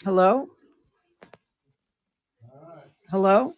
Hello? Hello?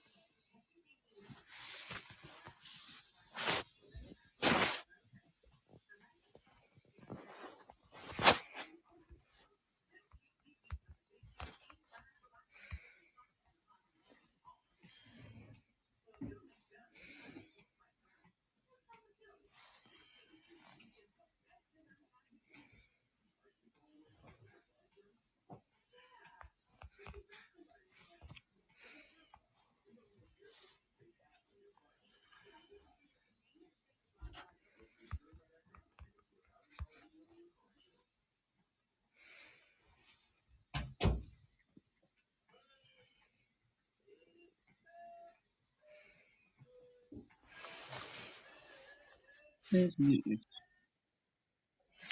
Please mute you.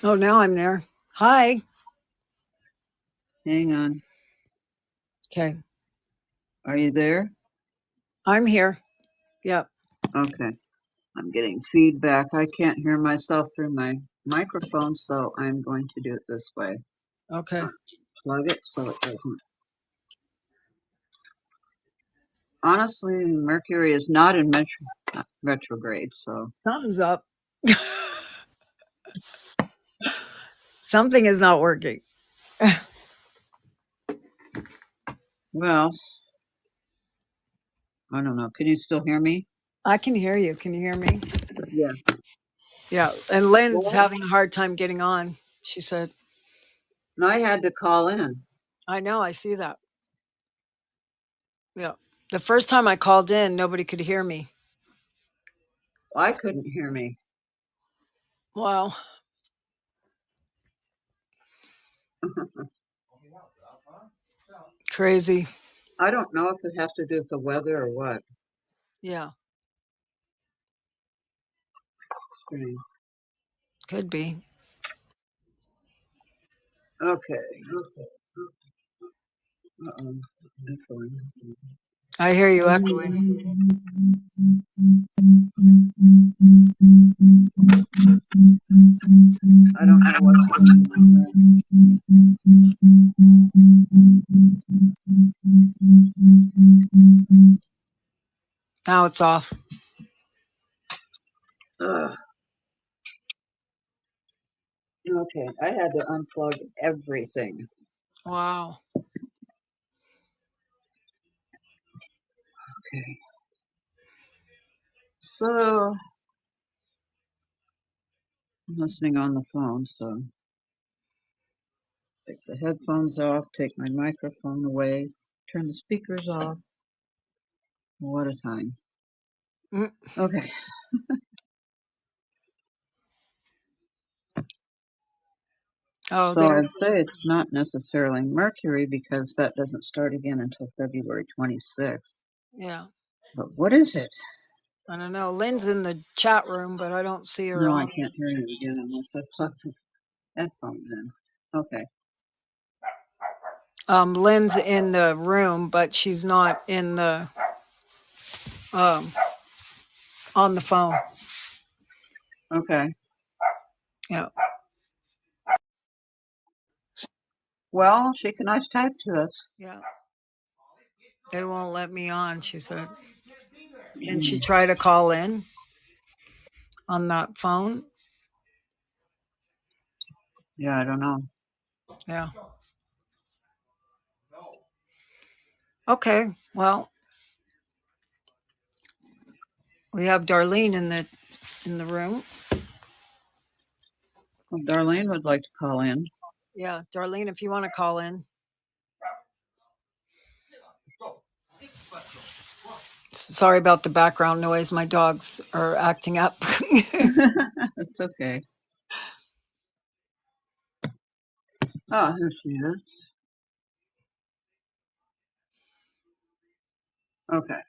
Oh, now I'm there. Hi. Hang on. Okay. Are you there? I'm here. Yep. Okay. I'm getting feedback. I can't hear myself through my microphone, so I'm going to do it this way. Okay. Plug it so it doesn't. Honestly, Mercury is not in retrograde, so. Something's up. Something is not working. Well, I don't know. Can you still hear me? I can hear you. Can you hear me? Yeah. Yeah. And Lynn's Well, having a hard time getting on. She said, and I had to call in. I know. I see that. Yeah. The first time I called in, nobody could hear me. I couldn't hear me. Wow. Crazy. I don't know if it has to do with the weather or what. Yeah. Strange. Could be. Okay. Uh-oh. Echoing. I hear you echoing. I don't know what's going on. Now it's off. Ugh. Okay, I had to unplug everything. Wow. Okay. So I'm listening on the phone, so take the headphones off, take my microphone away, turn the speakers off. What a time. Mm. Okay. Oh, So there. I'd say it's not necessarily Mercury because that doesn't start again until February 26th. Yeah. But what is it? I don't know. Lynn's in the chat room, but I don't see her No, I on. can't hear you again unless I plug the headphones in. Okay. Lynn's in the room, but she's not in the um on the phone. Okay. Yeah. Well, she can always type to us. Yeah. They won't let me on, she said. Didn't she Mm. try to call in on that phone? Yeah, I don't know. Yeah. Okay. Well, we have Darlene in the room. Well, Darlene would like to call in. Yeah, Darlene, if you want to call in. Sorry about the background noise. My dogs are acting up. It's okay. Oh, here she is. Okay.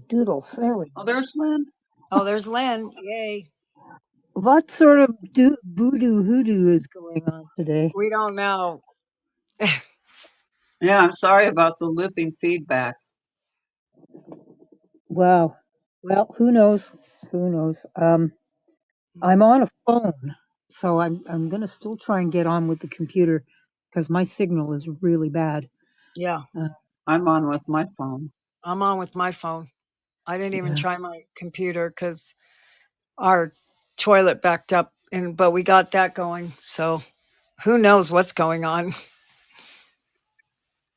Doodles. There we Oh, go. there's Lynn. Oh, there's Lynn. Yay. What sort of voodoo hoodoo is going on today? We don't know. Yeah, I'm sorry about the looping feedback. Wow. Well, who knows? Who knows? I'm on a phone, so I'm gonna still try and get on with the computer because my signal is really bad. Yeah, I'm on with my phone. I'm on with my phone. I didn't even Yeah. try my computer because our toilet backed up, but we got that going. So who knows what's going on?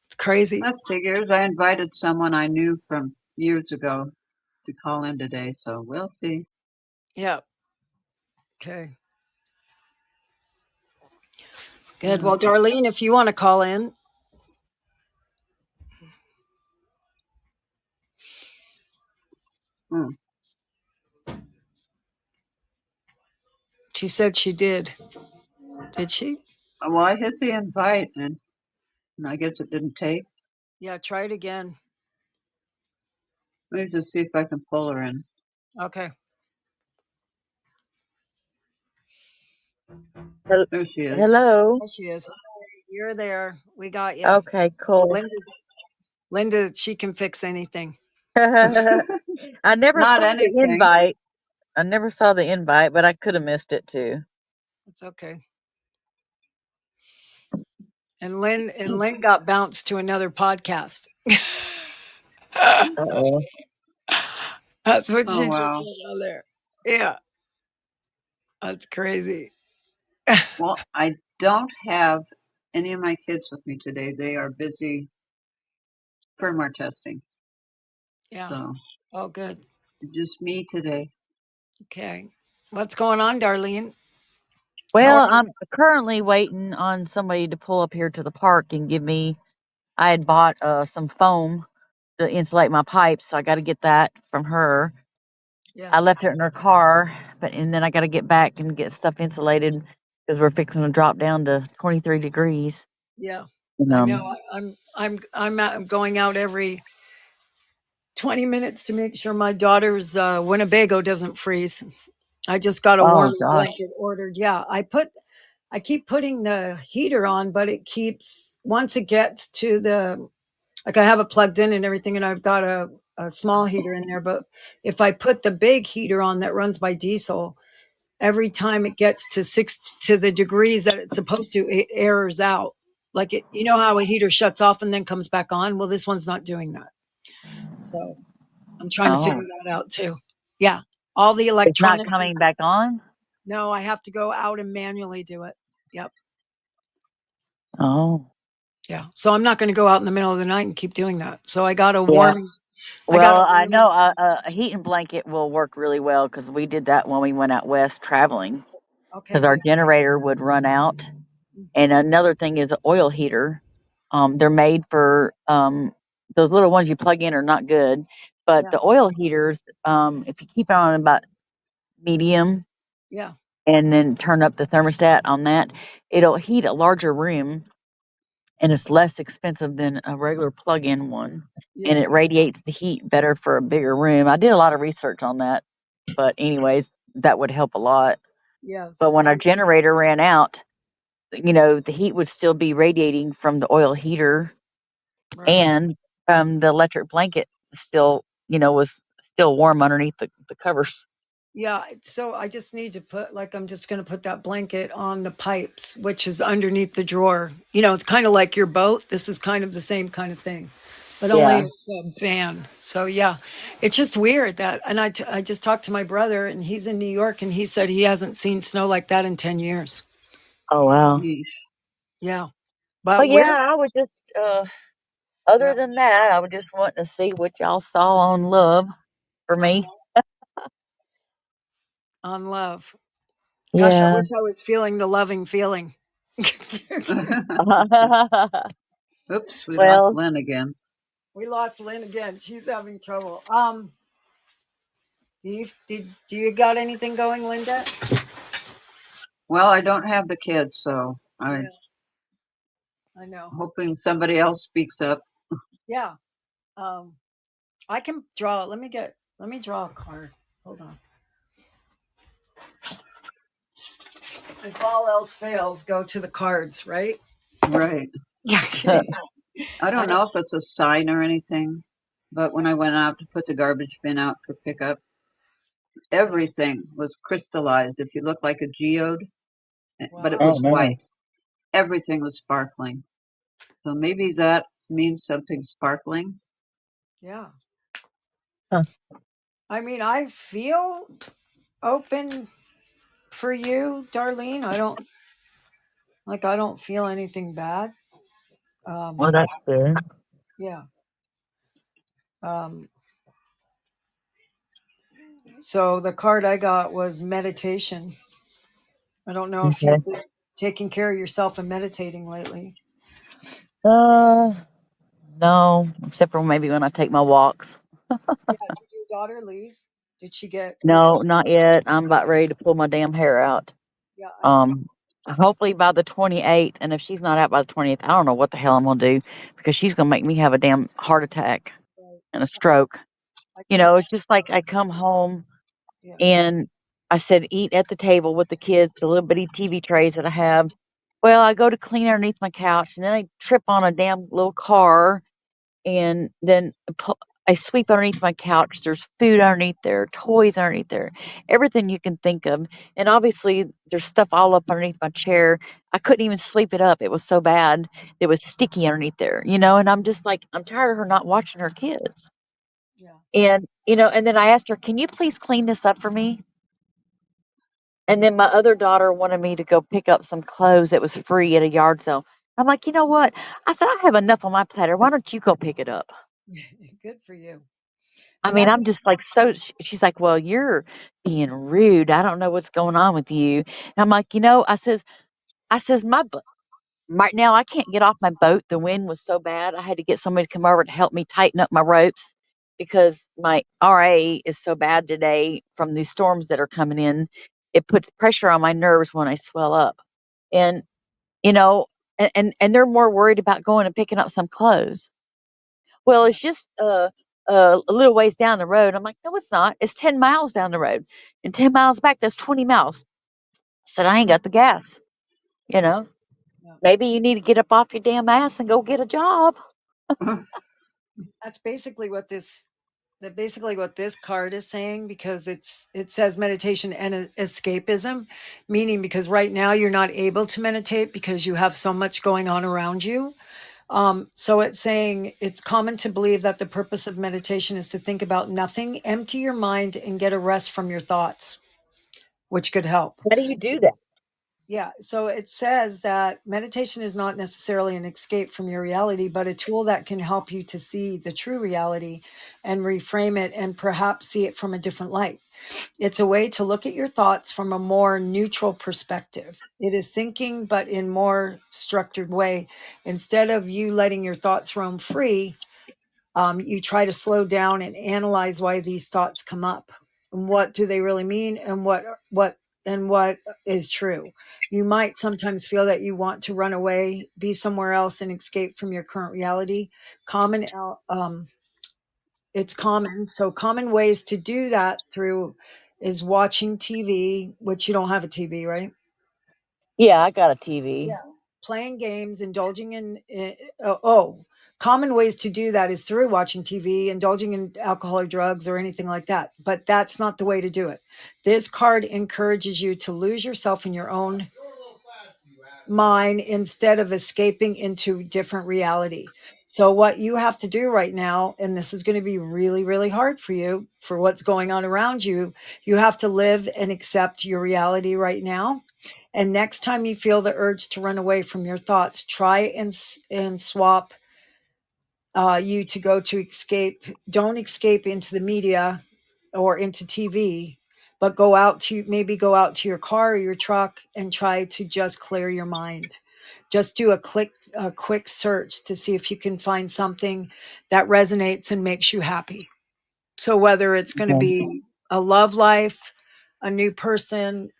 It's crazy. That figures. I invited someone I knew from years ago to call in today, so we'll see. Yeah. Okay. Good. Yeah. Well, Darlene, if you want to call in, Hmm. she said she did. Did she? Well, I hit the invite, and I guess it didn't take. Yeah. Try it again. Let me just see if I can pull her in. Okay. Hel- There she is. Hello. There she is. You're there. We got you. Okay, cool. Linda, she can fix anything. I never Not saw the anything. invite. I never saw the invite, but I could have missed it too. It's okay. And Lynn got bounced to another podcast. Uh-oh. That's what Oh, she just wow. said on there. Yeah, that's crazy. Well, I don't have any of my kids with me today. They are busy firmware testing. Yeah. So Oh, good. just me today. Okay. What's going on, Darlene? How are Well, you? I'm currently waiting on somebody to pull up here to the park and give me. I had bought some foam to insulate my pipes, so I got to get that from her. Yeah. I left it in her car, and then I got to get back and get stuff insulated because we're fixing to drop down to 23 degrees. Yeah. And, I know. I'm going out every 20 minutes to make sure my daughter's Winnebago doesn't freeze. I just got a oh warming gosh, blanket ordered. Yeah, I keep putting the heater on, but it keeps once it gets to the like I have it plugged in and everything, and I've got a small heater in there. But if I put the big heater on that runs by diesel, every time it gets to the degrees that it's supposed to, it errors out. Like you know how a heater shuts off and then comes back on. Well, this one's not doing that. So I'm trying to figure oh, that out too. Yeah, all the it's not electronic. coming back on. No, I have to go out and manually do it. Yep. Oh, Yeah. So I'm not going to go out in the middle of the night and keep doing that. So I got a yeah. warming. I got Well, a I know warming. a heating blanket will work really well because we did that when we went out west traveling Okay, because our good. generator would run out. Mhm. And another thing is an oil heater. They're made for those little ones you plug in are not good, but Yeah. the oil heaters, if you keep it on about medium Yeah. and then turn up the thermostat on that, it'll heat a larger room and it's less expensive than a regular plug-in one, and Yeah. it radiates the heat better for a bigger room. I did a lot of research on that, but anyways, that would help a lot. Yes. But when our generator ran out, the heat would still be radiating from the oil heater, Right. and the electric blanket still, was still warm underneath the covers. Yeah. So I just need to put, like, I'm just going to put that blanket on the pipes, which is underneath the drawer. It's kind of like your boat. This is kind of the same kind of thing, but only Yeah. it's a van. So yeah, it's just weird that, and I just talked to my brother and he's in New York and he said he hasn't seen snow like that in 10 years. Oh wow. Yeesh. Yeah. But But we're, yeah, I would just other yeah, than that, I would just want to see what y'all saw on Love for me. on love. Gosh, I Yeah. wish I was feeling the loving feeling. Oops, we lost Well, Lynn again. We lost Lynn again. She's having trouble. Do you got anything going, Linda? Well, I don't have the kids, so I'm Yeah, I know. hoping somebody else speaks up. Yeah. Um, I can draw. Let me draw a card. Hold on. If all else fails, go to the cards, right? Right. Yeah. I I don't know if it's a sign or anything, but when I went out to put the garbage bin out for pickup, everything was crystallized. If you look like a geode, but it wow. oh was white. man. Everything was sparkling. So maybe that means something sparkling. Yeah. Huh. I mean, I feel open for you, Darlene. I don't feel anything bad. Well, that's good. Yeah. Um, so the card I got was meditation. I don't know if Okay. you've been taking care of yourself and meditating lately. Uh, no, except for maybe when I take my walks. Yeah. Did your daughter leave? Did she get No, not yet. I'm about ready to pull my damn hair out. Yeah, I know. Um, hopefully by the 28th, and if she's not out by the 20th, I don't know what the hell I'm gonna do because she's gonna make me have a damn heart attack Right. and a stroke. I You can know, it's just like I come home Yeah. and I said, eat at the table with the kids, the little bitty TV trays that I have. Well, I go to clean underneath my couch and then I trip on a damn little car and then I sweep underneath my couch. There's food underneath there, toys underneath there, everything you can think of. And obviously, there's stuff all up underneath my chair. I couldn't even sweep it up. It was so bad. It was sticky underneath there, you know. And I'm just like, I'm tired of her not watching her kids. Yeah. And, you know, and then I asked her, can you please clean this up for me? And then my other daughter wanted me to go pick up some clothes that was free at a yard sale. I'm like, you know what? I said, I have enough on my platter. Why don't you go pick it up? Good for you. I And mean, that's I'm just like, so she's like, well, you're being rude. I don't know what's going on with you. And I'm like, you know, I says, right now I can't get off my boat. The wind was so bad. I had to get somebody to come over to help me tighten up my ropes because my RA is so bad today from these storms that are coming in. It puts pressure on my nerves when I swell up. And, you know, and they're more worried about going and picking up some clothes. Well, Yeah. it's just a little ways down the road. I'm like, no, it's not. It's 10 miles down the road. And 10 miles back, that's 20 miles. I said, I ain't got the gas. You know, Yeah. maybe you need to get up off your damn ass and go get a job. That's basically what this card is saying, because it says meditation and escapism, meaning because right now you're not able to meditate because you have so much going on around you. So it's saying it's common to believe that the purpose of meditation is to think about nothing, empty your mind, and get a rest from your thoughts, which could help. How do you do that? Yeah, so it says that meditation is not necessarily an escape from your reality, but a tool that can help you to see the true reality and reframe it and perhaps see it from a different light. It's a way to look at your thoughts from a more neutral perspective. It is thinking, but in more structured way. Instead of you letting your thoughts roam free, you try to slow down and analyze why these thoughts come up, and what do they really mean, and what is true. You might sometimes feel that you want to run away, be somewhere else, and escape from your current reality. Common, it's common. So common ways to do that through is watching TV, which you don't have a TV, right? Yeah, I got a TV. Yeah. Playing games, indulging in common ways to do that is through watching TV, indulging in alcohol or drugs or anything like that. But that's not the way to do it. This card encourages you to lose yourself in your own mind instead of escaping into different reality. So what you have to do right now, and this is going to be really, really hard for you for what's going on around you, you have to live and accept your reality right now. And next time you feel the urge to run away from your thoughts, try and swap you to go to escape. Don't escape into the media or into TV, but go out to your car or your truck and try to just clear your mind. Just do a quick search to see if you can find something that resonates and makes you happy. So whether it's going to Okay. be a love life, a new person,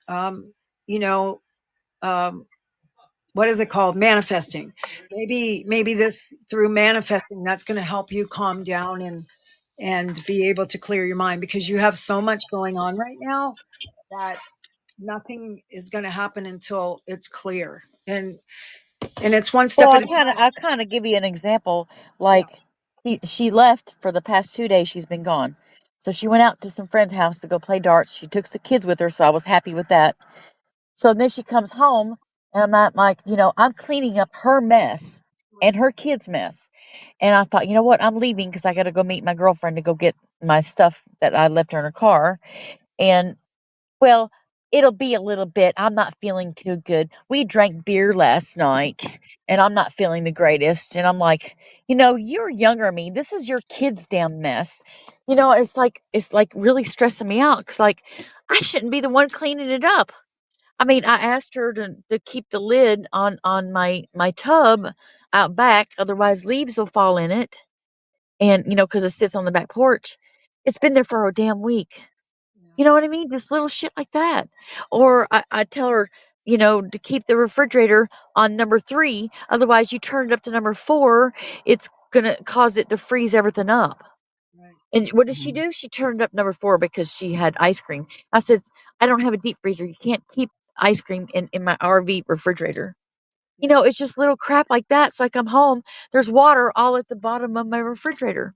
you know, um, what is it called? Manifesting. Maybe this through manifesting, that's going to help you calm down and be able to clear your mind, because you have so much going on right now that nothing is going to happen until it's clear. And it's one Well, step at a time. I kind of give you an example. Yeah. Like, she left for the past 2 days. She's been gone. So she went out to some friend's house to go play darts. She took the kids with her, so I was happy with that. So then she comes home, and I'm like, you know, I'm cleaning up her mess. and her kids' mess. And I thought, you know what? I'm leaving because I got to go meet my girlfriend to go get my stuff that I left her in her car. And well, it'll be a little bit. I'm not feeling too good. We drank beer last night and I'm not feeling the greatest. And I'm like, you're younger than me. This is your kid's damn mess. It's like really stressing me out because like I shouldn't be the one cleaning it up. I mean, I asked her to keep the lid on my tub out back, otherwise leaves will fall in it. And because it sits on the back porch. It's been there for a damn week. You know what I mean? Just little shit like that. Or I tell her, to keep the refrigerator on number 3. Otherwise, you turn it up to number 4, it's gonna cause it to freeze everything up. Right. And what did she Mm. do? She turned it up number 4 because she had ice cream. I said, I don't have a deep freezer. You can't keep ice cream in my RV refrigerator. Yeah. It's just little crap like that. So I come home, there's water all at the bottom of my refrigerator.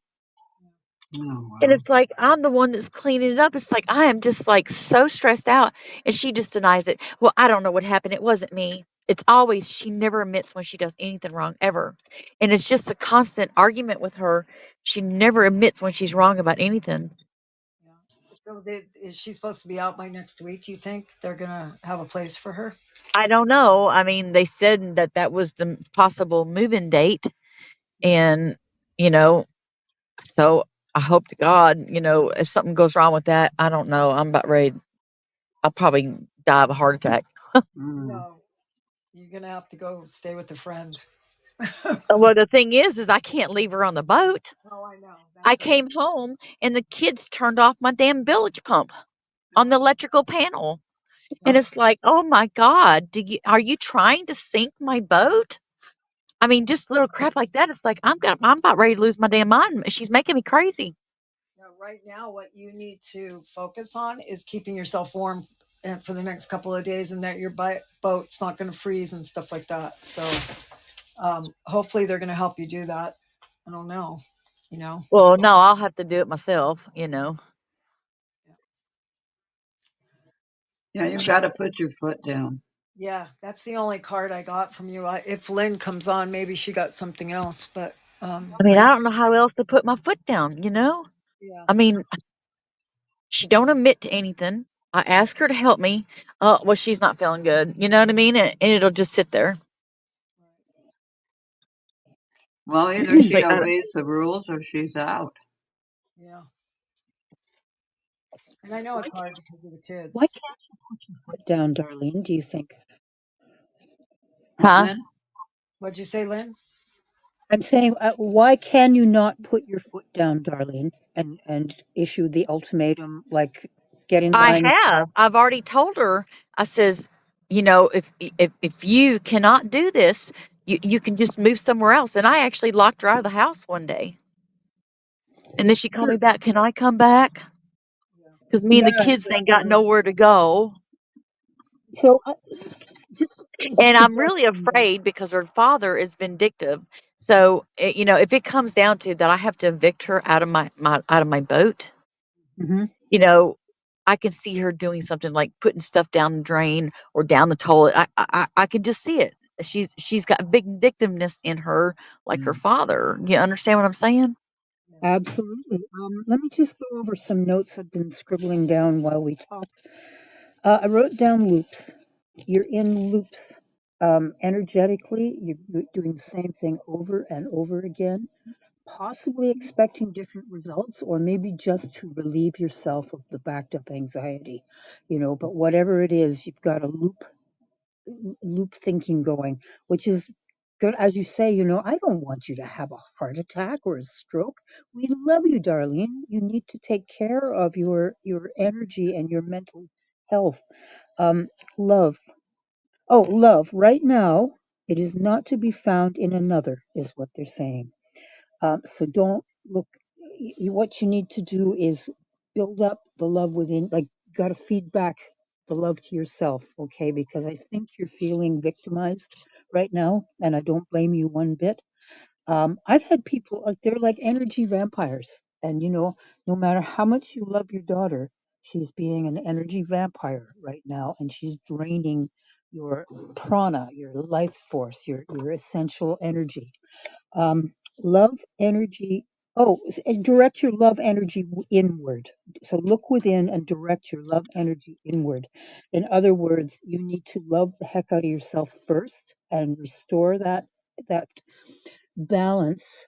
Oh, And wow. it's like I'm the one that's cleaning it up. It's like I am just like so stressed out. And she just denies it. Well, I don't know what happened. It wasn't me. It's always, she never admits when she does anything wrong ever. And it's just a constant argument with her. She never admits when she's wrong about anything. Yeah. So is she supposed to be out by next week? You think they're gonna have a place for her? I don't know. I mean, they said that that was the possible move-in date. And, you know, so I hope to God, if something goes wrong with that, I don't know. I'm about ready. I'll probably die of a heart attack. Mm. No, you're gonna have to go stay with a friend. Well, the thing is I can't leave her on the boat. Oh, I know. I That's the came home and the kids turned off my damn village pump on the electrical panel. And Oh, it's like, oh my God, are you trying to sink my boat? I mean, just little crap like that. It's like I'm about ready to lose my damn mind. She's making me crazy. yeah, right now. What you need to focus on is keeping yourself warm for the next couple of days, and that your boat's not going to freeze and stuff like that. So hopefully they're going to help you do that. I don't know. You know. Well, no, I'll have to do it myself. yeah, you've got to put your foot down. Yeah, that's the only card I got from you. If Lynn comes on, maybe she got something else. But I mean, I I don't know how else to put my foot down. yeah, I mean, she don't admit to anything. I ask her to help me. Well, she's not feeling good. You know what I mean? And it'll just sit there. Well, either It's she like, obeys the rules or she's out. yeah. And I know Why it's can't hard because of the why kids. can't you put your foot down, Darlene? Do you think? What, huh? Lynn? What'd you say, Lynn? I'm saying, why can you not put your foot down, Darlene, and issue the ultimatum, like get in I line? have. I've already told her. I says, if you cannot do this, you can just move somewhere else. And I actually locked her out of the house one day. And then she called Sure. me back. Can I come back? Yeah. Because me and the Yeah. kids ain't got nowhere to go. So, just as a And I'm really suggestion, then. afraid because her father is vindictive. So, if it comes down to that, I have to evict her out of my boat. Hmm. You know, I can see her doing something like putting stuff down the drain or down the toilet. I can just see it. She's got vindictiveness in her, like her Mm. father. You understand what I'm saying? Yeah. Absolutely. Let me just go over some notes I've been scribbling down while we talk. I wrote down loops. You're in loops. Energetically, you're doing the same thing over and over again, possibly expecting different results, or maybe just to relieve yourself of the backed up anxiety. But whatever it is, you've got a loop thinking going, which is good. As you say, I don't want you to have a heart attack or a stroke. We love you, Darlene. You need to take care of your energy and your mental health. um Love. Oh, love right now, it is not to be found in another, is what they're saying. So don't look. What you need to do is build up the love within. Like, got to feed back the love to yourself, okay? Because I think you're feeling victimized right now, and I don't blame you one bit. I've had people like, they're like energy vampires, and no matter how much you love your daughter, she's being an energy vampire right now, and she's draining your prana, your life force, your essential energy. Um, love energy. Oh, and direct your love energy inward. So look within and direct your love energy inward. In other words, you need to love the heck out of yourself first and restore that balance.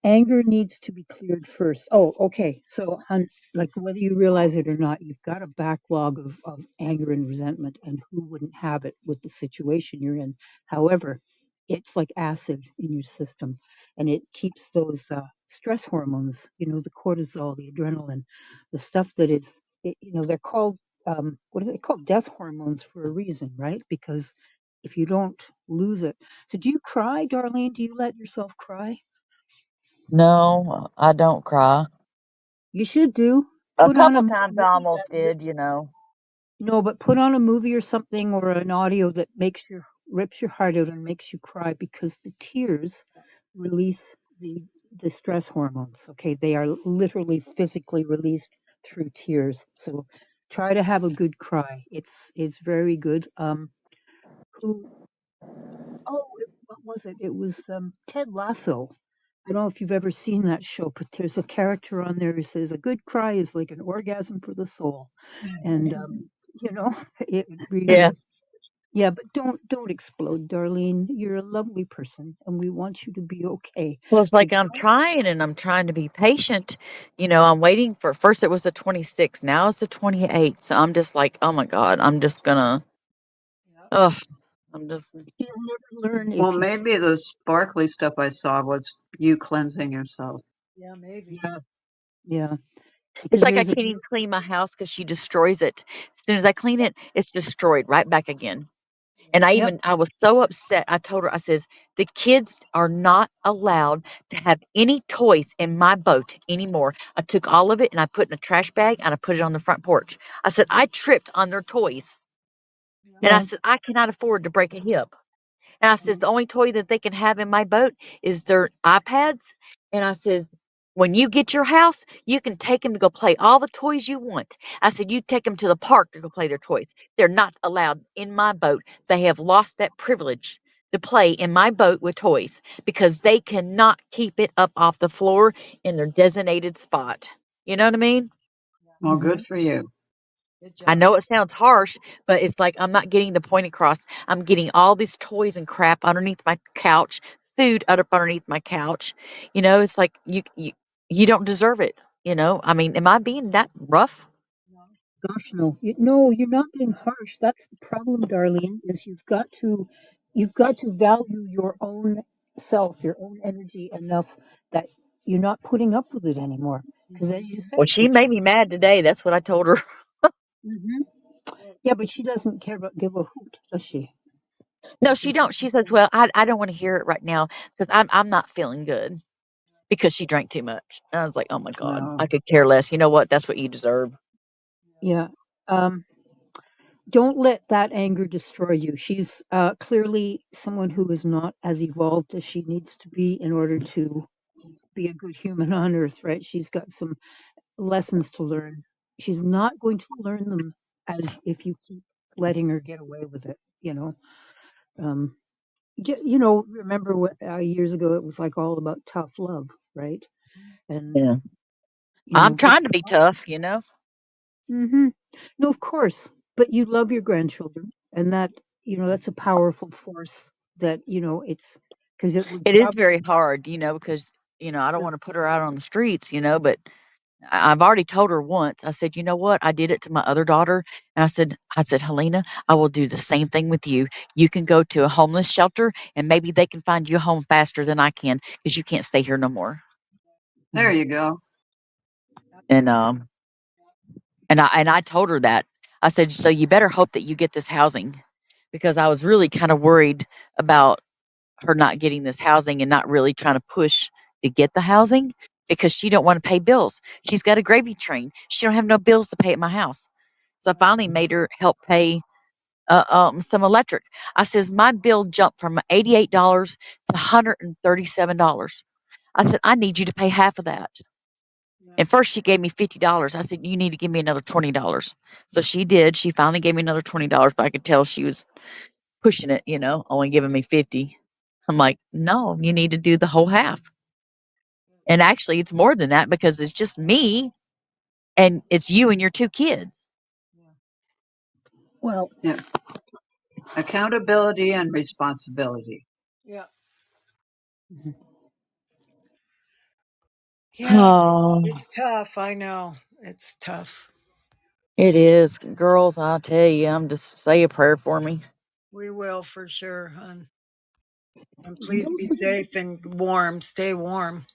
Anger needs to be cleared first. Oh, okay. So, like whether you realize it or not, you've got a backlog of anger and resentment, and who wouldn't have it with the situation you're in? However, it's like acid in your system, and it keeps those stress hormones, the cortisol, the adrenaline, the stuff that is, they're called, what are they called? Death hormones for a reason, right? Because if you don't lose it. So do you cry, Darlene? Do you let yourself cry? No, I don't cry. You should do. A Put on couple a times I movie almost that did, you know. no, but put on a movie or something or an audio that rips your heart out and makes you cry because the tears release the stress hormones. Okay, they are literally physically released through tears. So try to have a good cry. It's very good. Who Oh, what was it? It was Ted Lasso. I don't know if you've ever seen that show, but there's a character on there who says a good cry is like an orgasm for the soul, and you know, it really Yeah. is. Yeah, but don't explode, Darlene. You're a lovely person, and we want you to be okay. Well, it's So like I'm trying and I'm trying to be patient. You know, I'm waiting for first it was the 26th, now it's the 28th. So I'm just like, oh my God, I'm just gonna, Yeah. ugh, I'm just, you'll never learn Well, if you. maybe the sparkly stuff I saw was you cleansing yourself. Yeah, maybe. Yeah, yeah. it's Because like I there's a can't even clean my house because she destroys it. As soon as I clean it, it's destroyed right back again. And yep. I was so upset. I told her, I says, the kids are not allowed to have any toys in my boat anymore. I took all of it and I put in a trash bag and I put it on the front porch. I said, I tripped on their toys. Yeah. And I Yeah. said, I cannot afford to break a hip. And I says, the only toy that they can have in my boat is their iPads. And I says, when you get your house, you can take them to go play all the toys you want. I said, you take them to the park to go play their toys. They're not allowed in my boat. They have lost that privilege to play in my boat with toys because they cannot keep it up off the floor in their designated spot. You know what I mean? Yeah. Well, good Hmm. for you. Good I job. know it sounds harsh, but it's like I'm not getting the point across. I'm getting all these toys and crap underneath my couch, food up underneath my couch. You know, it's like you don't deserve it. You know, I mean, am I being that rough? No. Gosh, no. No, you're not being harsh. That's the problem, Darlene, is you've got to value your own self, your own energy enough that you're not putting up with it anymore. Because as you Well, say, she made me mad today. That's what I told her. hmm yeah, but she doesn't care about give a hoot, does she? No, she don't. She says, "Well, I don't want to hear it right now because I'm not feeling good because she drank too much." And I was like, "Oh my god, No. I could care less. You know what? That's what you deserve." Yeah. Um, don't let that anger destroy you. She's clearly someone who is not as evolved as she needs to be in order to be a good human on earth, right? She's got some lessons to learn. She's not going to learn them as if you keep letting her get away with it. Um, remember what years ago it was like all about tough love, right? And Yeah, I'm just trying to be tough. You know, hmm no, of course, but you love your grandchildren, and that's a powerful force. That it's because it would it is probably very hard. You know, because I don't want to put her out on the streets. You know, but I've already told her once. I said, "You know what? I did it to my other daughter." And I said, "Helena, I will do the same thing with you. You can go to a homeless shelter and maybe they can find you a home faster than I can because you can't stay here no more." There Mhm. you go. And I told her that. I said, "So you better hope that you get this housing." Because I was really kind of worried about her not getting this housing and not really trying to push to get the housing because she don't want to pay bills. She's got a gravy train. She don't have no bills to pay at my house. So I finally made her help pay some electric. I says my bill jumped from $88 to $137. I said I need you to pay half of that. And first she gave me $50. I said, "You need to give me another $20." So she did. She finally gave me another $20, but I could tell she was pushing it, only giving me 50. I'm like, "No, you need to do the whole half." And actually it's more than that because it's just me and it's you and your 2 kids. Yeah. Well, Yeah. Accountability and responsibility. Yeah. mhm. Yeah. Oh, It's tough. I know. It's tough. it is. Girls, I'll tell you, I'm just say a prayer for me. We will for sure, hon. And And please don't be forget, safe and warm. Stay warm.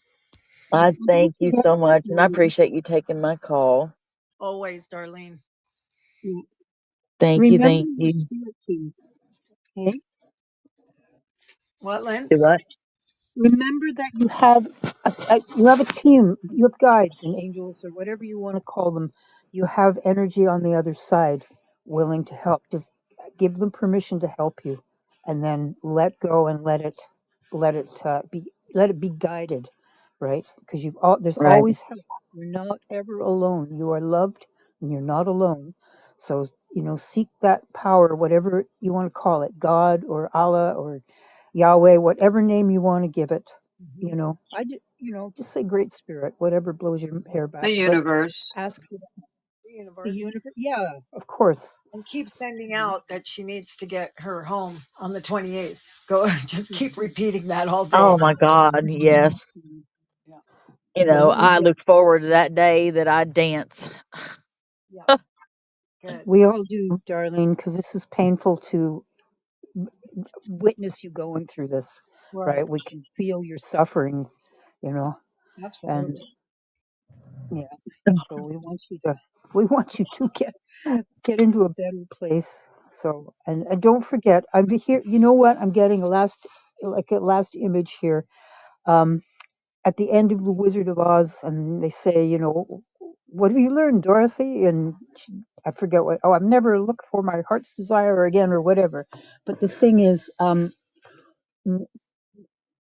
yeah, I and don't thank you forget, so much, and I um, appreciate you taking my call. Always, Darlene. yeah, Thank you, remember thank your you. spirit team, okay? What, Lynn? Do what? Remember that you have a team, you have guides and angels or whatever you want to call them. You have energy on the other side willing to help. Just give them permission to help you, and then let go and let it let it be guided, right? Because there's Right. always help. You're not ever alone. You are loved, and you're not alone. So seek that power, whatever you want to call it, God or Allah or Yahweh, whatever name you want to give it. Hmm. Just say Great Spirit, whatever blows your hair The back. But universe. ask for The the universe. universe. Yeah, of course. And keep sending out that she needs to get her home on the 28th. Go, just keep repeating that all day. Oh my God, yes. Yeah. Well, I look forward to that day that I dance. Yeah. Good. we all do, Darlene, because this is painful to witness you going through this, Right. right? We can feel your suffering, you know, and Absolutely. yeah. So we want you to get into a better place. So and don't forget, I'm here. You know what? I'm getting a last image here. Um, at the end of the Wizard of Oz, and they say, what have you learned, Dorothy? And I forget what. Oh, I've never looked for my heart's desire again, or whatever. But the thing is,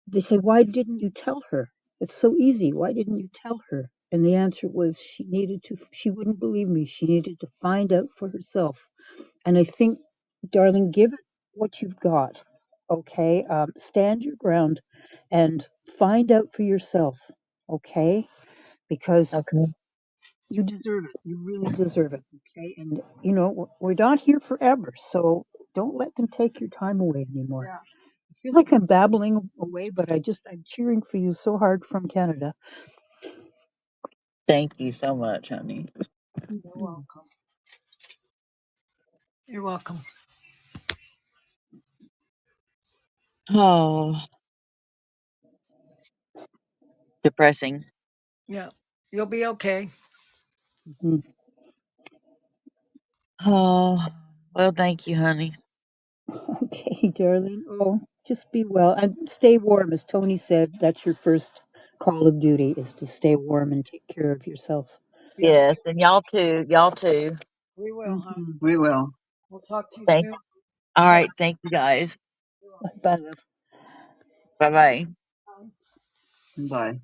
they said, why didn't you tell her? It's so easy. Why didn't you tell her? And the answer was she wouldn't believe me. She needed to find out for herself. And I think, darling, give it what you've got. Okay. Stand your ground and find out for yourself. Okay. Because Okay. you deserve it. You really deserve it. Okay. And, we're not here forever. So don't let them take your time away anymore. Yeah. I feel like I'm babbling away, but I'm cheering for you so hard from Canada. Thank you so much, honey. You're welcome. You're welcome. Oh, depressing. Yeah. You'll be okay. Mhm. Oh, well, thank you, honey. Okay, darling. Oh, just be well and stay warm. As Tony said, that's your first call of duty is to stay warm and take care of yourself. Yes. Yes, and y'all too. Y'all too. We will, huh? Hmm. We will. We'll talk to you Thank. soon. All Is that right. Thank you, guys. Bye, love. Bye bye. Bye.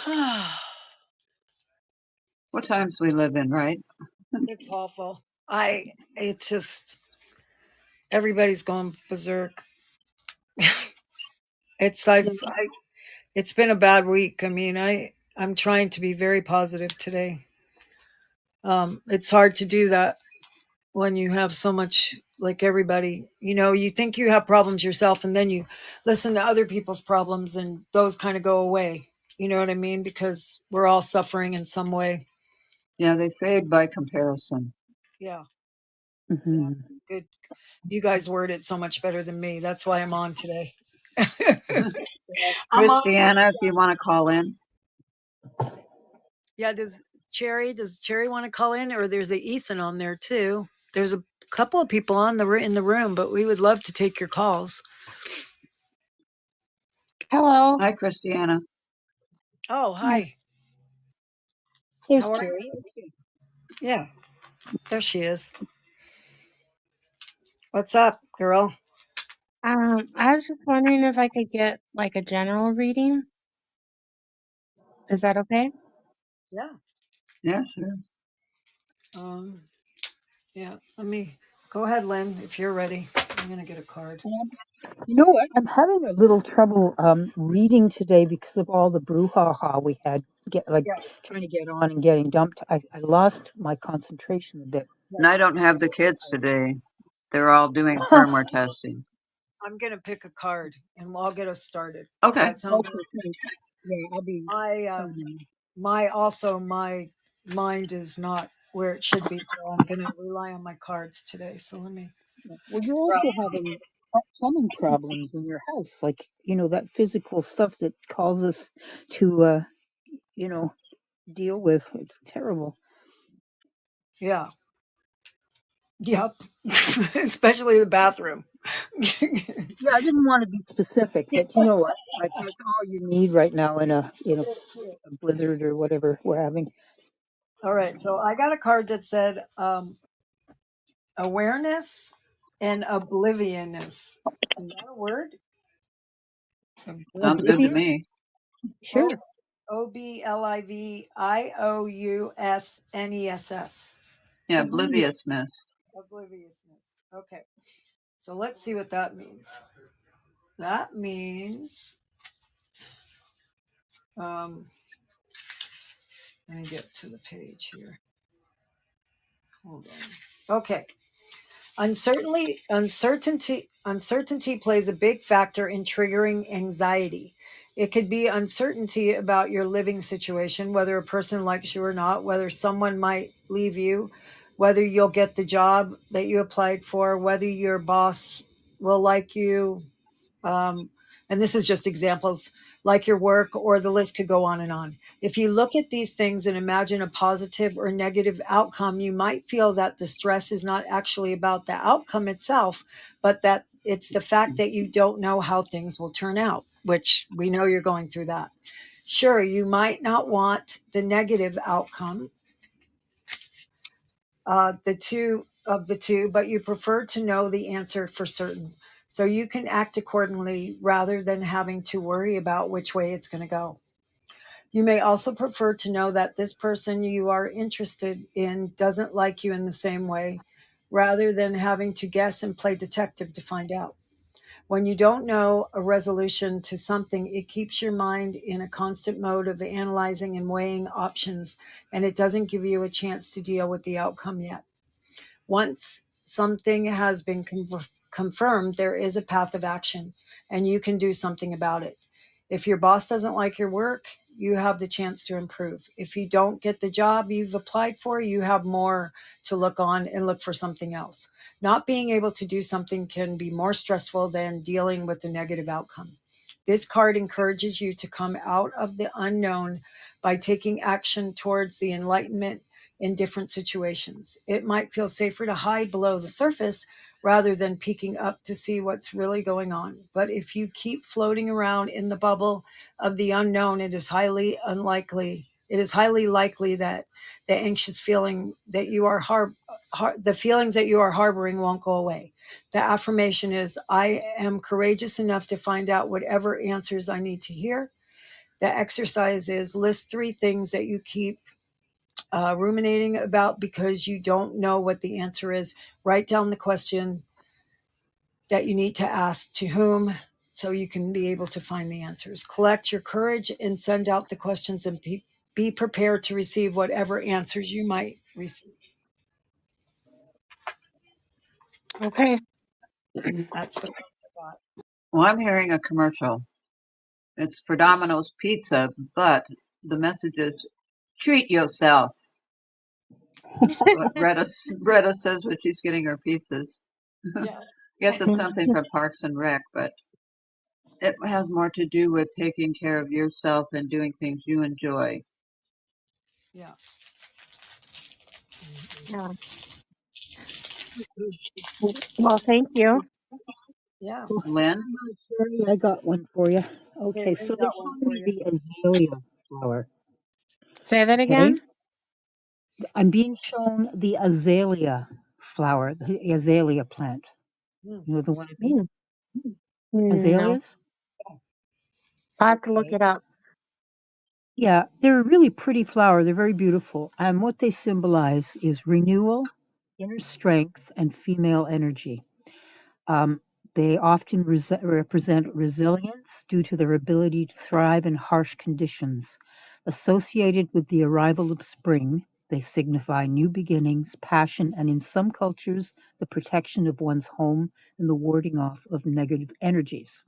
right? What times we live in, right? It's awful. It's just, everybody's going berserk. It's, Yeah. it's been a bad week. I mean, I'm trying to be very positive today. It's hard to do that when you have so much, like everybody, you think you have problems yourself and then you listen to other people's problems and those kind of go away. You know what I mean? Because we're all suffering in some way. Yeah, they fade by comparison. Yeah, Hmm. exactly. Good. You guys word it so much better than me. That's why I'm on today. I'm on. Christiana, if you want to call in. Yeah, does Cherry want to call in, or there's a Ethan on there too? There's a couple of people in the room, but we would love to take your calls. Hello. Hi, Christiana. Oh, Yeah, hi. there's How are Terry. you? Yeah, there she is. What's up, girl? I was just wondering if I could get like a general reading. Is that okay? Yeah. Yeah, sure. Um, yeah. Let me go ahead, Lynn, if you're ready. I'm gonna get a card. You know what? I'm having a little trouble reading today because of all the brouhaha we had. Yeah. Trying to get on and getting dumped. I lost my concentration a bit. And I don't have the kids today. They're all doing Huh. firmware testing. I'm gonna pick a card and I'll get us started. If Okay. that sounds Okay, thanks. Yeah, I'll be I phoning. my mind is not where it should be, so I'm gonna rely on my cards today. So let me Well, you're grab. also having plumbing problems in your house, like that physical stuff that calls us to you know deal with. It's terrible. Yeah. Yep. Especially the bathroom. Yeah, I didn't want to be specific, but you know what? Like that's all you need right now in a blizzard or whatever we're having. All right. So I got a card that said awareness and oblivionness. Is that a word? Sounds good to Oblivion? me. O Sure. Oblivionness. Yeah, Oblivion. obliviousness. Obliviousness. Okay. So let's see what that means. That means, um, let me get to the page here. Hold on. Okay. Uncertainty plays a big factor in triggering anxiety. It could be uncertainty about your living situation, whether a person likes you or not, whether someone might leave you, whether you'll get the job that you applied for, whether your boss will like you, um, and this is just examples, like your work, or the list could go on and on. If you look at these things and imagine a positive or negative outcome, you might feel that the stress is not actually about the outcome itself, but that it's the fact that you don't know how things will turn out, which we know you're going through that. Sure, you might not want the negative outcome, the two, but you prefer to know the answer for certain. So you can act accordingly rather than having to worry about which way it's going to go. You may also prefer to know that this person you are interested in doesn't like you in the same way, rather than having to guess and play detective to find out. When you don't know a resolution to something, it keeps your mind in a constant mode of analyzing and weighing options, and it doesn't give you a chance to deal with the outcome yet. Once something has been confirmed, there is a path of action and you can do something about it. If your boss doesn't like your work, you have the chance to improve. If you don't get the job you've applied for, you have more to look on and look for something else. Not being able to do something can be more stressful than dealing with the negative outcome. This card encourages you to come out of the unknown by taking action towards the enlightenment in different situations. It might feel safer to hide below the surface rather than peeking up to see what's really going on. But if you keep floating around in the bubble of the unknown, it is highly likely that the anxious feeling that you are the feelings that you are harboring won't go away. The affirmation is, I am courageous enough to find out whatever answers I need to hear. The exercise is, list three things that you keep ruminating about because you don't know what the answer is. Write down the question that you need to ask to whom so you can be able to find the answers. Collect your courage and send out the questions and be prepared to receive whatever answers you might receive. Okay. That's the thought. Well, I'm hearing a commercial. It's for Domino's Pizza, but the message is treat yourself. What Retta says when she's getting her pizzas. I Yeah. guess it's something from Parks and Rec, but it has more to do with taking care of yourself and doing things you enjoy. Yeah. Yeah. Well, thank you. Yeah. Oh, Lynn? Sherry, I got one for you. Okay, Okay, Lynn so they're got one showing for me you. the azalea flower. Say that Okay, again. I'm being shown the azalea flower, the azalea plant. Hmm. You know the one I mean? Mm. No, Azaleas? I'll have to look Okay. it up. Yeah, they're a really pretty flower. They're very beautiful. And what they symbolize is renewal, inner strength, and female energy. Um, they often represent resilience due to their ability to thrive in harsh conditions. Associated with the arrival of spring, they signify new beginnings, passion, and in some cultures, the protection of one's home and the warding off of negative energies.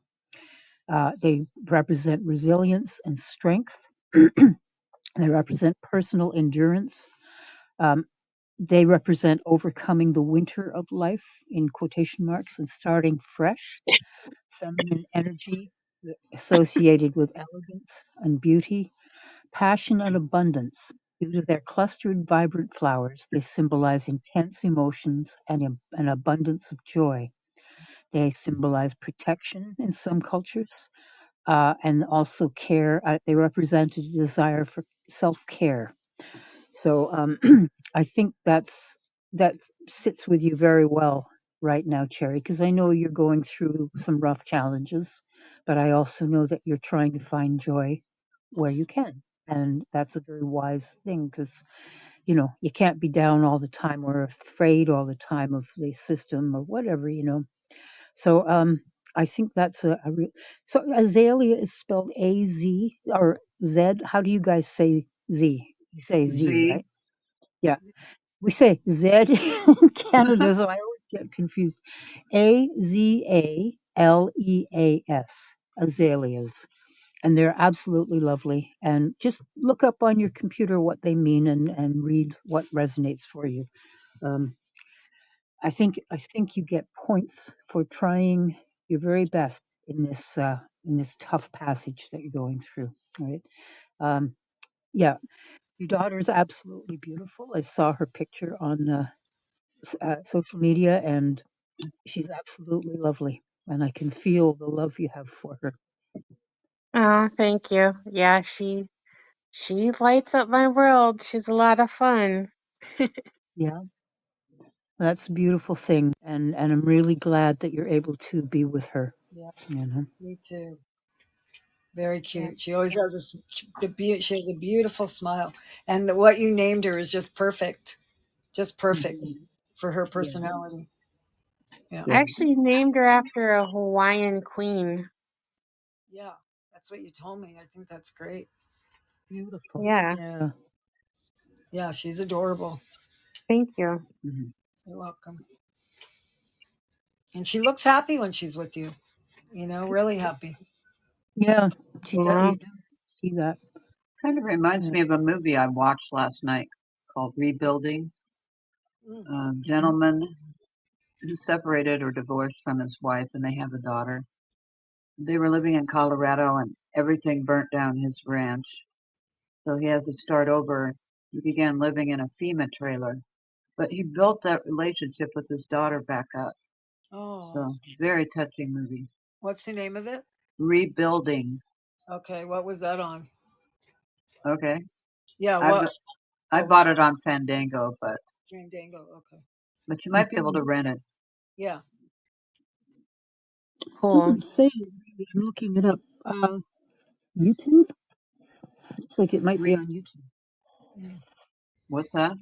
They represent resilience and strength. They represent personal endurance. Um, they represent overcoming the winter of life, in quotation marks, and starting fresh. Feminine energy associated with elegance and beauty, passion and abundance. Due to their clustered, vibrant flowers, they symbolize intense emotions and an abundance of joy. They symbolize protection in some cultures, and also care. They represent a desire for self-care. So I think that sits with you very well right now, Cherry, because I know you're going through some rough challenges, but I also know that you're trying to find joy where you can. And that's a very wise thing because, you can't be down all the time or afraid all the time of the system or whatever. So I think that's so azalea is spelled A-Z or Z. How do you guys say Z? You say Z, Z. right? Yeah. We say Z in Canada, so I always get confused. Azaleas, azaleas. And they're absolutely lovely. And just look up on your computer what they mean and read what resonates for you. Um, I think you get points for trying your very best in this tough passage that you're going through. Right? Um, yeah, your daughter is absolutely beautiful. I saw her picture on social media, and she's absolutely lovely. And I can feel the love you have for her. Oh, thank you. Yeah, she lights up my world. She's a lot of fun. Yeah, that's a beautiful thing, and I'm really glad that you're able to be with her. Yeah, You know. me too. Very Yeah. cute. She always has she has a beautiful smile, and what you named her is just perfect Mhm. for her Yeah, personality. Yeah, I good, actually named her after a Hawaiian queen. yeah, that's what you told me. I think that's great. beautiful. Yeah, Yeah. Yeah, she's adorable. thank you. Mhm. You're welcome. And she looks happy when she's with you. Really happy. Yeah, Yeah. you do see that. Kind of reminds Yeah. me of a movie I watched last night called Rebuilding. Mm. A gentleman who separated or divorced from his wife, and they have a daughter. They were living in Colorado, and everything burnt down his ranch. So he had to start over. He began living in a FEMA trailer, but he built that relationship with his daughter back up. Oh, So very touching movie. what's the name of it? Rebuilding. Okay, what was that on? Okay, Yeah, I what? bu- I Oh, bought it on Fandango, Fandango. Okay. but you might be able to Mhm. rent it. Yeah. Cool. Doesn't say really. I'm looking it up. YouTube? Looks like it might be Re- on YouTube. Mm. What's that?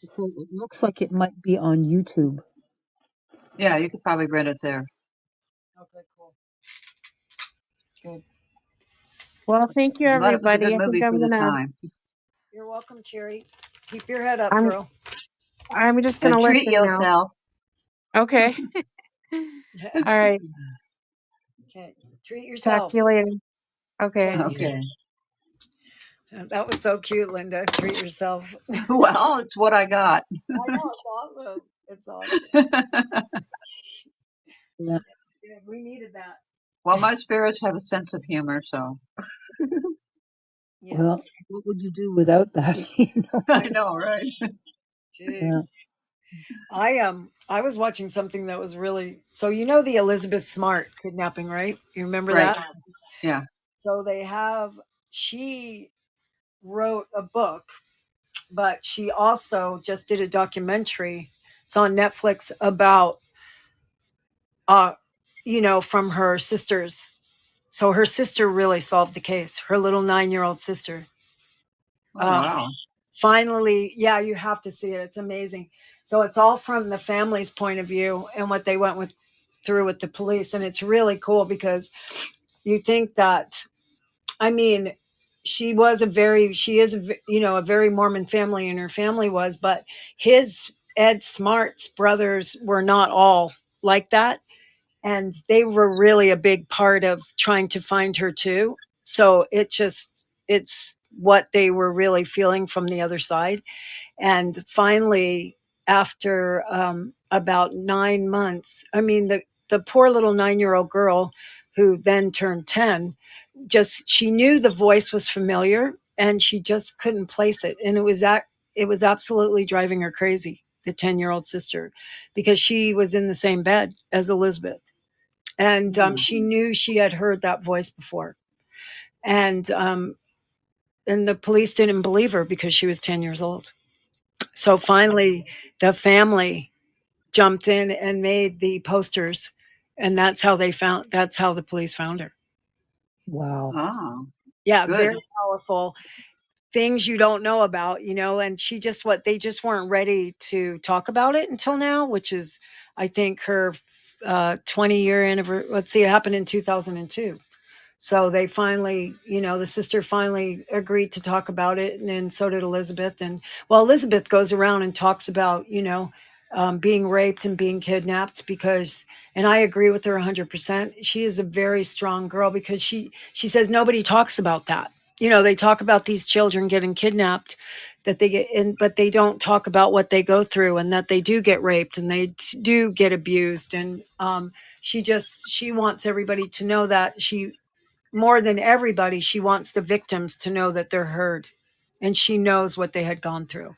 So it looks like it might be on YouTube. Yeah, you could probably rent it there. Okay, cool. Good. Well, thank you, But it was a everybody. good I think movie for the time. You're welcome, Cherry. Keep your head up, I'm girl. I'm just And gonna treat listen now. yourself. Okay. All right. Okay. Treat Talk to yourself. you later. Okay. Okay. Okay. That was so cute, Linda. Treat yourself. I Well, it's what I got. know, it's awesome. It's awesome. Yeah. Yeah, we needed that. Well, my spirits have a sense of humor, so Yeah. Well, what would you do without that? You know? I know, right? Yeah. Jeez. I was watching something that was really so the Elizabeth Smart kidnapping, right? You remember Right. that? Yeah. So she wrote a book, but she also just did a documentary. It's on Netflix about from her sisters So her sister really solved the case. Her little 9-year-old sister. Oh, wow. Finally, yeah, you have to see it. It's amazing. So it's all from the family's point of view and what they went through with the police, and it's really cool because you think that, I mean, she is a very Mormon family, and her family was, but his Ed Smart's brothers were not all like that, and they were really a big part of trying to find her too. So it's what they were really feeling from the other side. And finally, after about 9 months, I mean, the poor little 9-year-old girl who then turned 10, just she knew the voice was familiar and she just couldn't place it. And it was absolutely driving her crazy, the 10-year-old sister, because she was in the same bed as Elizabeth. And she knew she had heard that voice before. And the police didn't believe her because she was 10 years old. So finally, the family jumped in and made the posters, and that's how the police found her. Wow. Oh, Yeah, good. very powerful things you don't know about, and they just weren't ready to talk about it until now, which is, I think, her 20-year anniversary. Let's see, it happened in 2002. So they finally, the sister finally agreed to talk about it, and then so did Elizabeth. And well, Elizabeth goes around and talks about, being raped and being kidnapped and I agree with her 100%. She is a very strong girl because she says nobody talks about that. They talk about these children getting kidnapped, that they get in, but they don't talk about what they go through and that they do get raped and they do get abused. And she wants everybody to know that more than everybody, she wants the victims to know that they're heard, and she knows what they had gone through,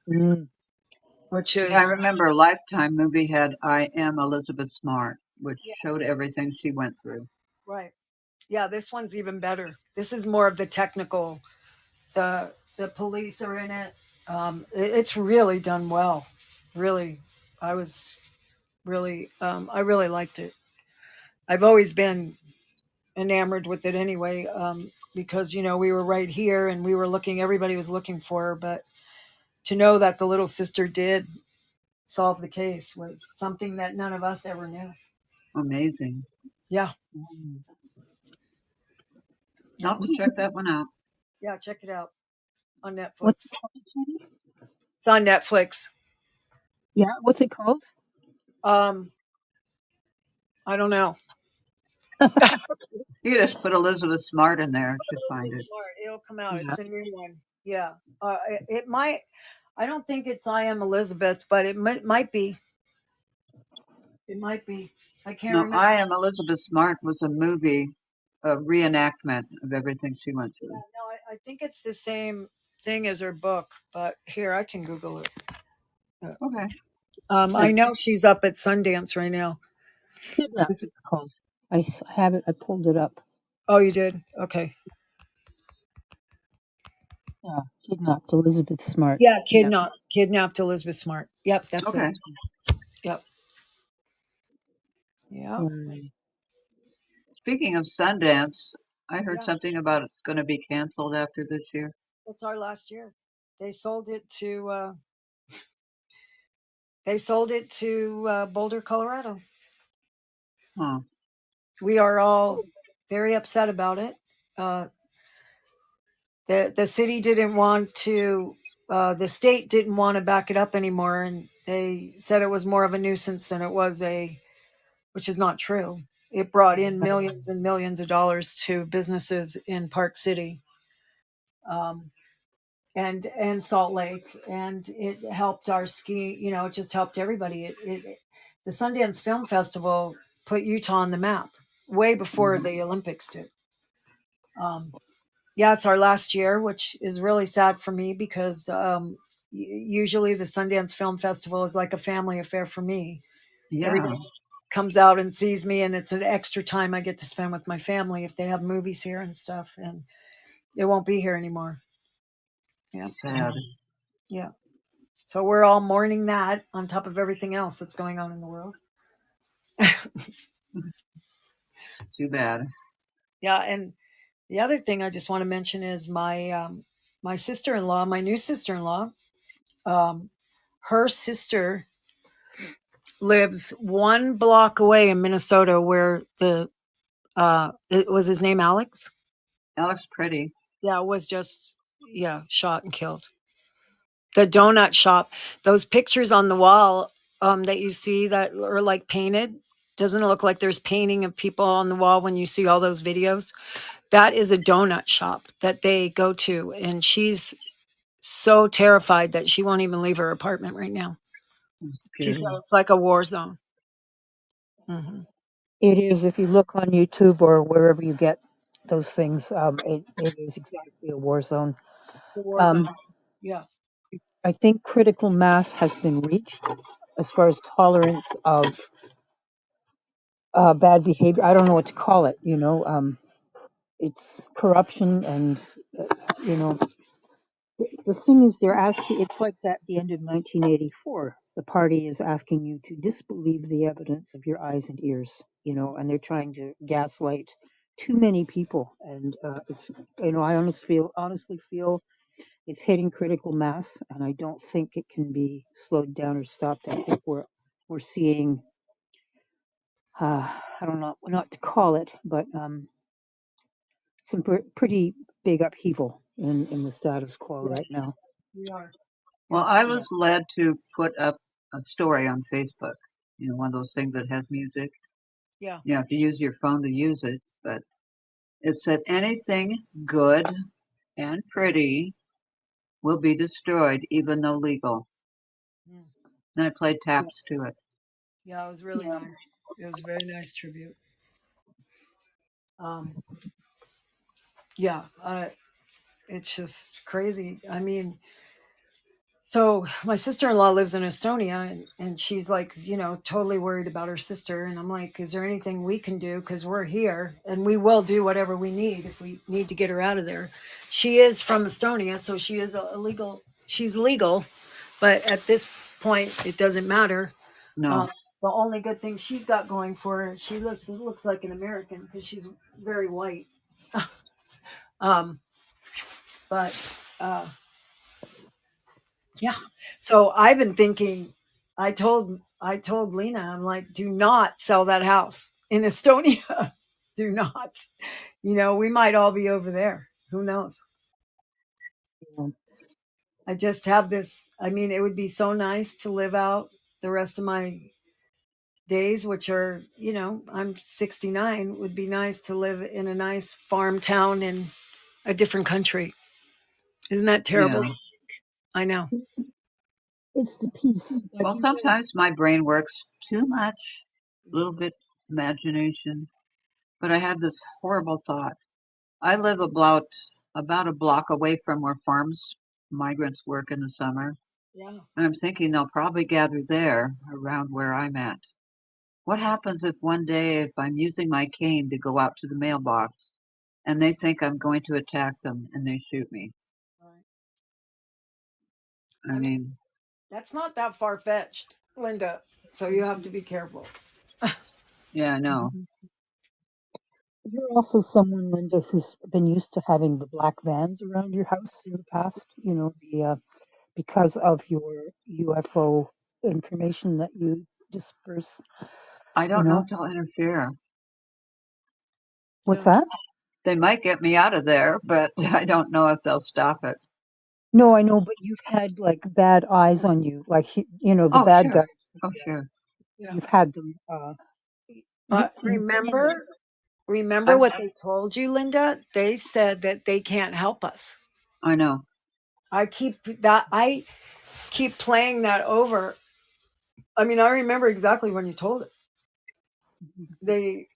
Mm. which Yeah, I is remember a Lifetime movie had I Am Elizabeth Smart, which yeah, showed everything she went through. right. Yeah, this one's even better. This is more of the technical. The police are in it. It's really done well. Really, I was I really liked it. I've always been enamored with it anyway, because we were right here and we were looking. Everybody was looking for her, but to know that the little sister did solve the case was something that none of us ever knew. Amazing. Yeah. Mm. I'll have to check that one out. Yeah, check it out on What's Netflix. it called, Toni? It's on Netflix. Yeah, what's it called? Um, I don't know. You just put Elizabeth Smart in there to find Elizabeth it. Smart. It'll come out. Yeah. It's a new one. Yeah. It might. I don't think it's I Am Elizabeth, but it might be. It might be. I can't No, remember. I Am Elizabeth Smart was a movie, a reenactment of everything she went Yeah, through. no, I think it's the same thing as her book, but here I can Google it. Okay. I know she's up at Sundance right now. Kidnapped, Is it- it's called. Have it. I pulled it up. oh, you did? Okay. Yeah, Kidnapped, Elizabeth Smart. Yeah, Yeah. kidnapped Elizabeth Smart. Yep, that's it. Okay. Yep. Yep. Mm. Speaking of Sundance, I heard Yeah. something about it's going to be canceled after this year. It's our last year. They sold it to Boulder, Colorado. Huh. We are all very upset about it. Uh, the city didn't want to. The state didn't want to back it up anymore, and they said it was more of a nuisance than it was which is not true. It brought in millions and millions of dollars to businesses in Park City, um, and Salt Lake, and it helped our ski. It just helped everybody. The Sundance Film Festival put Utah on the map way before Mhm. the Olympics did. Um, yeah, it's our last year, which is really sad for me because usually the Sundance Film Festival is like a family affair for me. Yeah, Everybody comes out and sees me, and it's an extra time I get to spend with my family if they have movies here and stuff. And it won't be here anymore. Yeah, sad. yeah. So we're all mourning that on top of everything else that's going on in the world. Too bad. Yeah, and the other thing I just want to mention is my sister-in-law, my new sister-in-law, um, her sister lives 1 block away in Minnesota where it was his name Alex. Alex Pretty. Yeah, was just shot and killed. The donut shop, those pictures on the wall that you see that are like painted, doesn't it look like there's painting of people on the wall when you see all those videos? That is a donut shop that they go to, and she's so terrified that she won't even leave her apartment right now. She said Scary. it's like a war zone. Hmm. It is, if you look on YouTube or wherever you get those things, it is exactly a war zone. The war zone. Um, Yeah. I think critical mass has been reached as far as tolerance of bad behavior. I don't know what to call it. It's corruption, and you know, the thing is, they're asking. It's like that. The end of 1984, the party is asking you to disbelieve the evidence of your eyes and ears. And they're trying to gaslight too many people, and it's I honestly feel it's hitting critical mass, and I don't think it can be slowed down or stopped. I think we're seeing I don't know not to call it, but some pretty big upheaval in the status quo Yeah, right now. we are. Well, Yeah. I was led to put up a story on Facebook. One of those things that has music. Yeah. You have to use your phone to use it, but it said anything good and pretty will be destroyed, even though legal. Mm. And I played Yeah. taps to it. Yeah, it was really nice. It was a very nice tribute. Um, yeah, it's just crazy. I mean, so my sister-in-law lives in Estonia, and she's like, totally worried about her sister. And I'm like, is there anything we can do? Because we're here and we will do whatever we need if we need to get her out of there. She is from Estonia, so she is she's legal, but at this point, it doesn't matter. No. Um, the only good thing she's got going for her, she looks like an American because she's very white. um, but uh, yeah. So I've been thinking. I told Lena, I'm like, do not sell that house in Estonia. Do not. We might all be over there. Who knows? Yeah. I just have this. I mean, it would be so nice to live out the rest of my days, which are, I'm 69. It would be nice to live in a nice farm town in a different country. Isn't that terrible? Yeah. I know. It's the peace. Like Well, you guys, sometimes my brain works too much, a little Mhm. bit imagination. But I had this horrible thought. I live about a block away from where farms migrants work in the summer. Yeah. And I'm thinking they'll probably gather there around where I'm at. What happens if one day, if I'm using my cane to go out to the mailbox and they think I'm going to attack them and they shoot me? Right. I I mean, mean, that's not that far fetched, Linda. So you have to be careful. yeah, I know. you're also someone, Linda, who's been used to having the black vans around your house in the past. Because of your UFO information that you disperse. I You don't know know if they'll interfere. what's Yeah. that? They might get me out of there, but I don't know if they'll stop it. No, I know, but you've had like bad eyes on you, like the Oh, bad sure. guys. Oh, sure. Yeah. You've had them. But You've been in there. remember I'm, what they told you, Linda? They said that they can't help us. I know. I keep playing that over. I mean, I remember exactly when you told it. They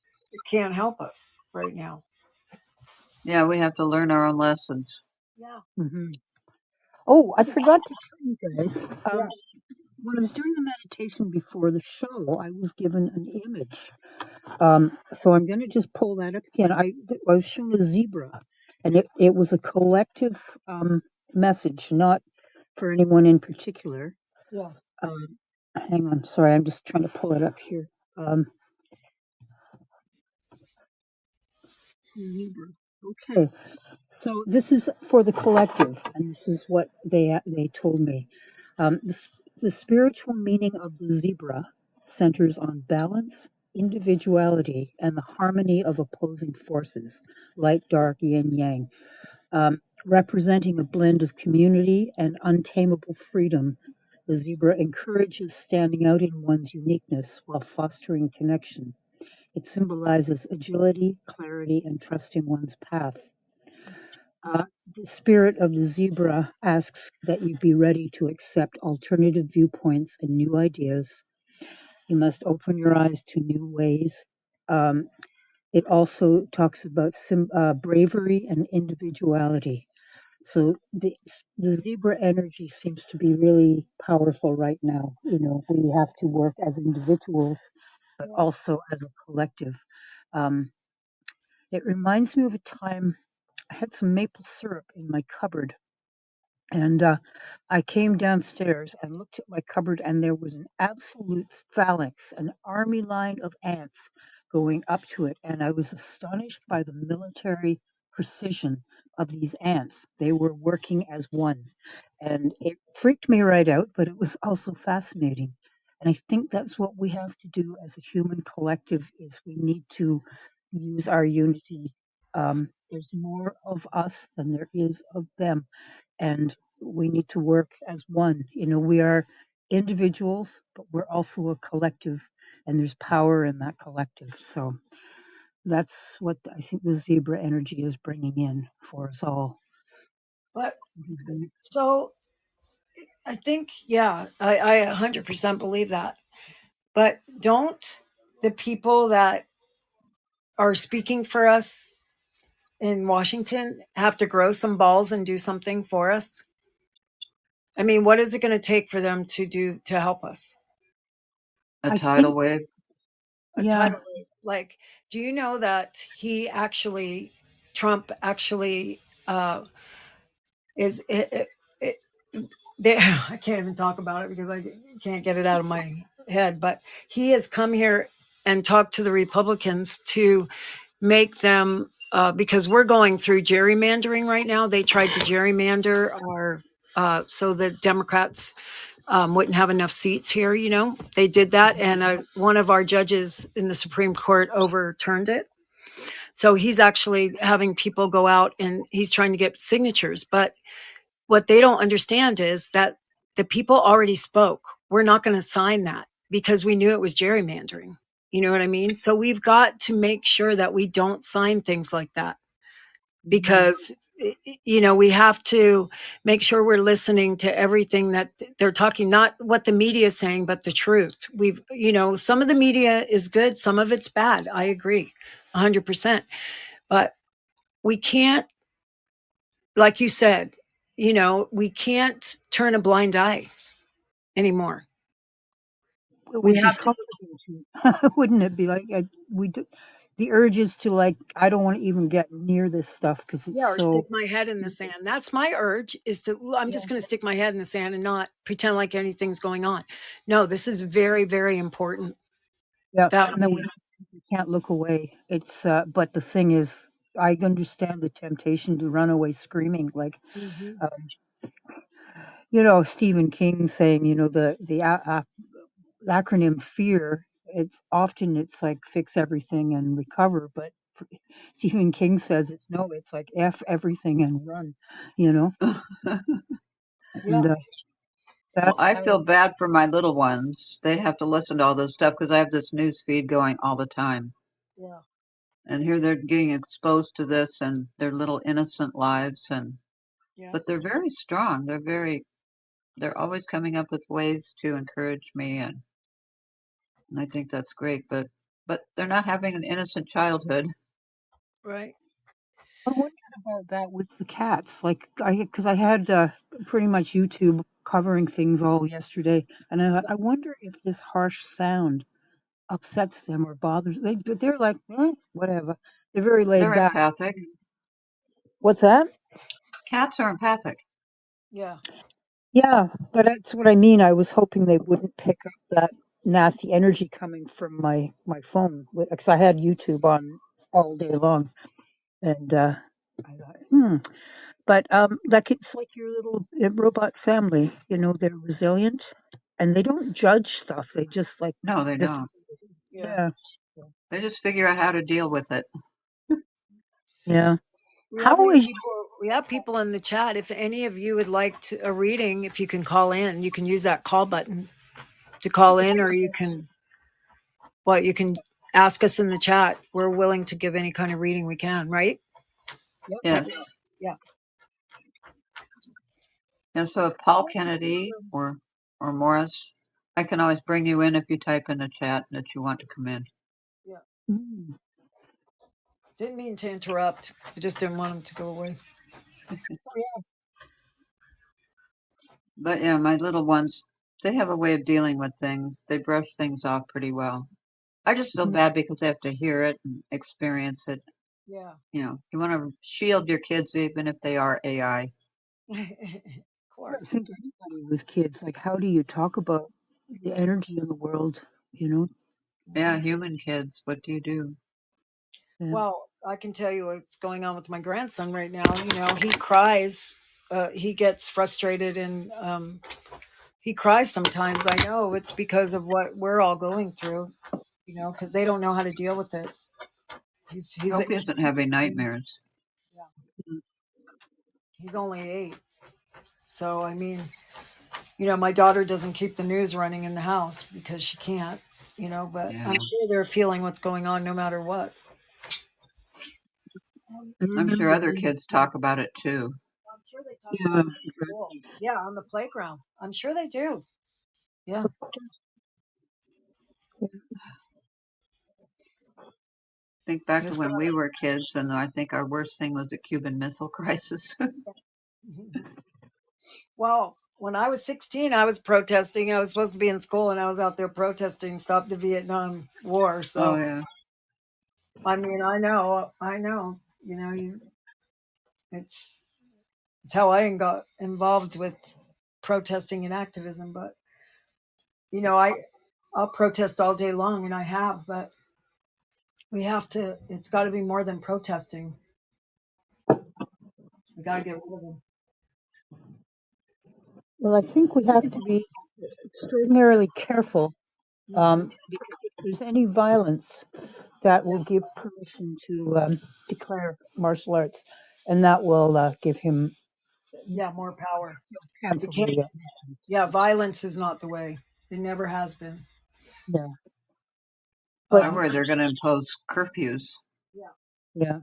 can't help us right now. Yeah, we have to learn our own lessons. Yeah. hmm Oh, I forgot to tell you guys. Yeah. When I was doing the meditation before the show, I was given an image. So I'm going to just pull that up again. I was shown a zebra, and it was a collective message, not for anyone in particular. Yeah. Hang on, sorry, I'm just trying to pull it up here. Um, Zebra. Okay. So this is for the collective, and this is what they told me. The spiritual meaning of the zebra centers on balance, individuality, and the harmony of opposing forces, light, dark, yin, yang, representing a blend of community and untamable freedom. The zebra encourages standing out in one's uniqueness while fostering connection. It symbolizes agility, clarity, and trusting one's path. Uh, the spirit of the zebra asks that you be ready to accept alternative viewpoints and new ideas. You must open your eyes to new ways. Um, it also talks about bravery and individuality. So the zebra energy seems to be really powerful right now. You know, we have to work as individuals, but Yeah. also as a collective. Um, it reminds me of a time I had some maple syrup in my cupboard. And I came downstairs and looked at my cupboard, and there was an absolute phalanx, an army line of ants going up to it. And I was astonished by the military precision of these ants. They were working as one. And it freaked me right out, but it was also fascinating. And I think that's what we have to do as a human collective is we need to use our unity. There's more of us than there is of them, and we need to work as one. You know, we are individuals, but we're also a collective, and there's power in that collective. So that's what I think the zebra energy is bringing in for us all. But Mhm. so I think, yeah, I 100% believe that. But don't the people that are speaking for us in Washington have to grow some balls and do something for us? I mean, what is it going to take for them to do to help us? A I tidal think, wave. A yeah, tidal wave. Like, do you know that Trump actually is it, they, I can't even talk about it because I can't get it out of my head. But he has come here and talked to the Republicans to make them because we're going through gerrymandering right now. They tried to gerrymander our so the Democrats wouldn't have enough seats here. You know, they did that, and one of our judges in the Supreme Court overturned it. So he's actually having people go out and he's trying to get signatures. But what they don't understand is that the people already spoke. We're not going to sign that because we knew it was gerrymandering. You know what I mean? So we've got to make sure that we don't sign things like that mhm. because you know we have to make sure we're listening to everything that they're talking, not what the media is saying but the truth. We've, you know, some of the media is good, some of it's bad, I agree 100%, but we can't, like you said, you know, we can't turn a blind eye anymore. It We would be have to. comfortable to, wouldn't it be like we do, the urges to like, I don't want to even get near this stuff because it's Yeah, or stick so, my head in the sand. That's my urge, is to, I'm yeah, just going to stick my head in the sand and not pretend like anything's going on. No, this is very, very important. yeah. That No, we, we can't look away. It's, but the thing is, I understand the temptation to run away screaming. Like, mhm, um, you know, Stephen King saying, you know, the acronym FEAR. It's like fix everything and recover, but Stephen King says it's no, it's like F everything and run. You know, yeah, and Well, that I I feel bad for my little ones. They have to listen to all this stuff because I have this news feed going all the time. yeah, And here they're getting exposed to this and their little innocent lives and yeah, but they're very strong. They're always coming up with ways to encourage me and I think that's great, but they're not having an innocent childhood. right. I wondered about that with the cats. Like because I had pretty much YouTube covering things all yesterday, and I wonder if this harsh sound upsets them or bothers they. But they're like, whatever. They're very laid They're back. empathic. What's that? Cats are empathic. Yeah, Yeah, but that's what I mean. I was hoping they wouldn't pick up that nasty energy coming from my phone because I had YouTube on all day long. And I thought, but like it's like your little robot family. You know, they're resilient, and they don't judge stuff. They just like No, they this. don't. Yeah. Yeah, They just figure out how to deal with it. yeah. We have How is people in the chat. If any of you would like a reading, if you can call in, you can use that call button to call in, or you can ask us in the chat. We're willing to give any kind of reading we can, right? Yep. Yes. Yeah. And so if Paul Kennedy or Morris, I can always bring you in if you type in the chat that you want to come in. Yeah. Mm, Didn't mean to interrupt. I just didn't want them to go away. But yeah, my little ones, they have a way of dealing with things. They brush things off pretty well. I just feel mhm. bad because they have to hear it and experience it. Yeah. You know, you want to shield your kids even if they are AI. Of I course. think anybody with kids, like, how do you talk about the energy in the world? You know. Yeah, human kids, what do you do? Yeah. Well, I can tell you what's going on with my grandson right now. You know, he cries. He gets frustrated and he cries sometimes. I know it's because of what we're all going through. You know, because they don't know how to deal with it. I hope he isn't having nightmares. Mm, he's only 8. So I mean, you know, my daughter doesn't keep the news running in the house because she can't. You know, but Yeah. I'm sure they're feeling what's going on no matter what. I I'm sure remember other when. kids talk about it too. I'm sure they talk Yeah, about it at school. Yeah, on the playground. I'm sure they do. Yeah. Think back to Yes. when we were kids, and I think our worst thing was the Cuban Missile Crisis. Well, when I was 16, I was protesting. I was supposed to be in school and I was out there protesting, stop the Vietnam War. Oh, So, yeah. I mean, I know, you know, it's, it's how I got involved with protesting and activism. But, you know, I'll protest all day long and I have, but we have to, it's got to be more than protesting. We got to get rid of them. Well, I think we have to be extraordinarily careful because if there's any violence, that will give permission to declare martial arts, and that will give him Yeah, more power. We cancel can't, the. yeah, violence is not the way. It never has been. Yeah, but I worry they're going to impose curfews. Yeah. yeah,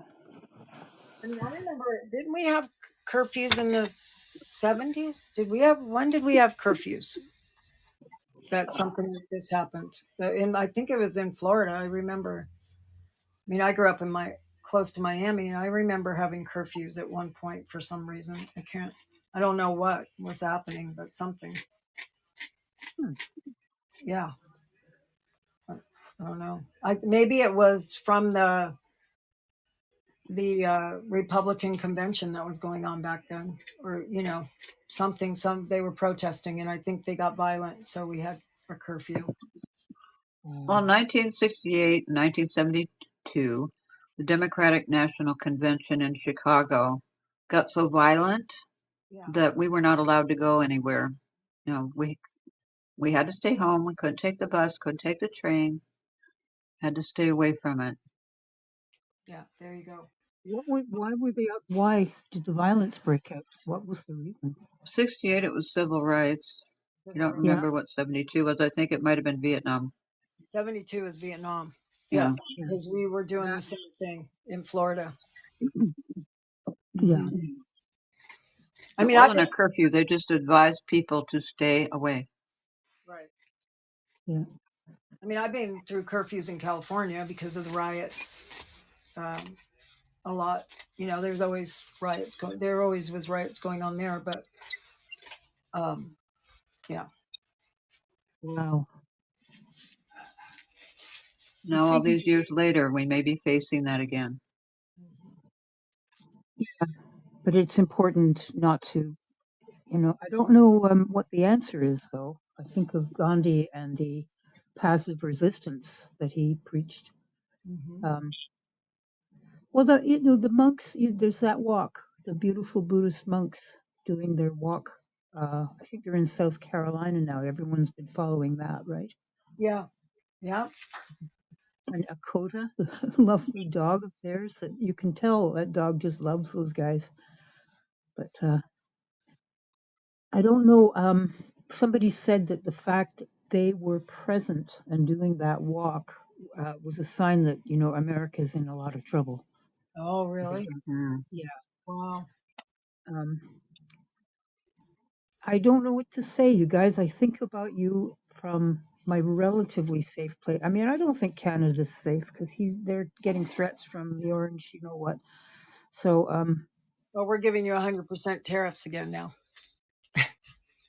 I mean, I remember, didn't we have curfews in the 70s? When did we have curfews that something like this happened? I think it was in Florida. I remember, I mean, I grew up close to Miami, and I remember having curfews at one point for some reason. I don't know what was happening, but something. Hmm. Yeah. I don't know. Maybe it was from the Republican convention that was going on back then, or you know, they were protesting, and I think they got violent, so we had a curfew. Well, in 1968 and 1972, the Democratic National Convention in Chicago got so violent Yeah, that we were not allowed to go anywhere. You know, we had to stay home. We couldn't take the bus, couldn't take the train, had to stay away from it. yeah. There you go. why were they up? Why did the violence break out? What was the reason? 68, it was civil rights. I don't Yeah, remember what 72 was. I think it might have been Vietnam. 72 is Vietnam. Yeah, Yeah. yeah, because we were doing the same thing in Florida. yeah, I It mean, I've wasn't been a curfew. They just advised people to stay away. right. yeah. I mean, I've been through curfews in California because of the riots. Um, a lot, you know. There's always riots going. There always was riots going on there, but um, yeah. Wow. I Now, all think, these years later, we may be facing that again. but it's important not to. You know, I don't know what the answer is, though. I think of Gandhi and the passive resistance that he preached. Mm-hmm. Um, Well, the monks. There's that walk. The beautiful Buddhist monks doing their walk. I think they're in South Carolina now. Everyone's been following that, right? Yeah. Yeah. And Akota, the lovely dog of theirs, that you can tell that dog just loves those guys. But I don't know. Somebody said that the fact that they were present and doing that walk was a sign that America's in a lot of trouble. Oh, really? Mhm. Yeah. Wow. Um, I don't know what to say, you guys. I think about you from my relatively safe place. I mean, I don't think Canada's safe because they're getting threats from the orange, you know what. So, Well, we're giving you 100% tariffs again now.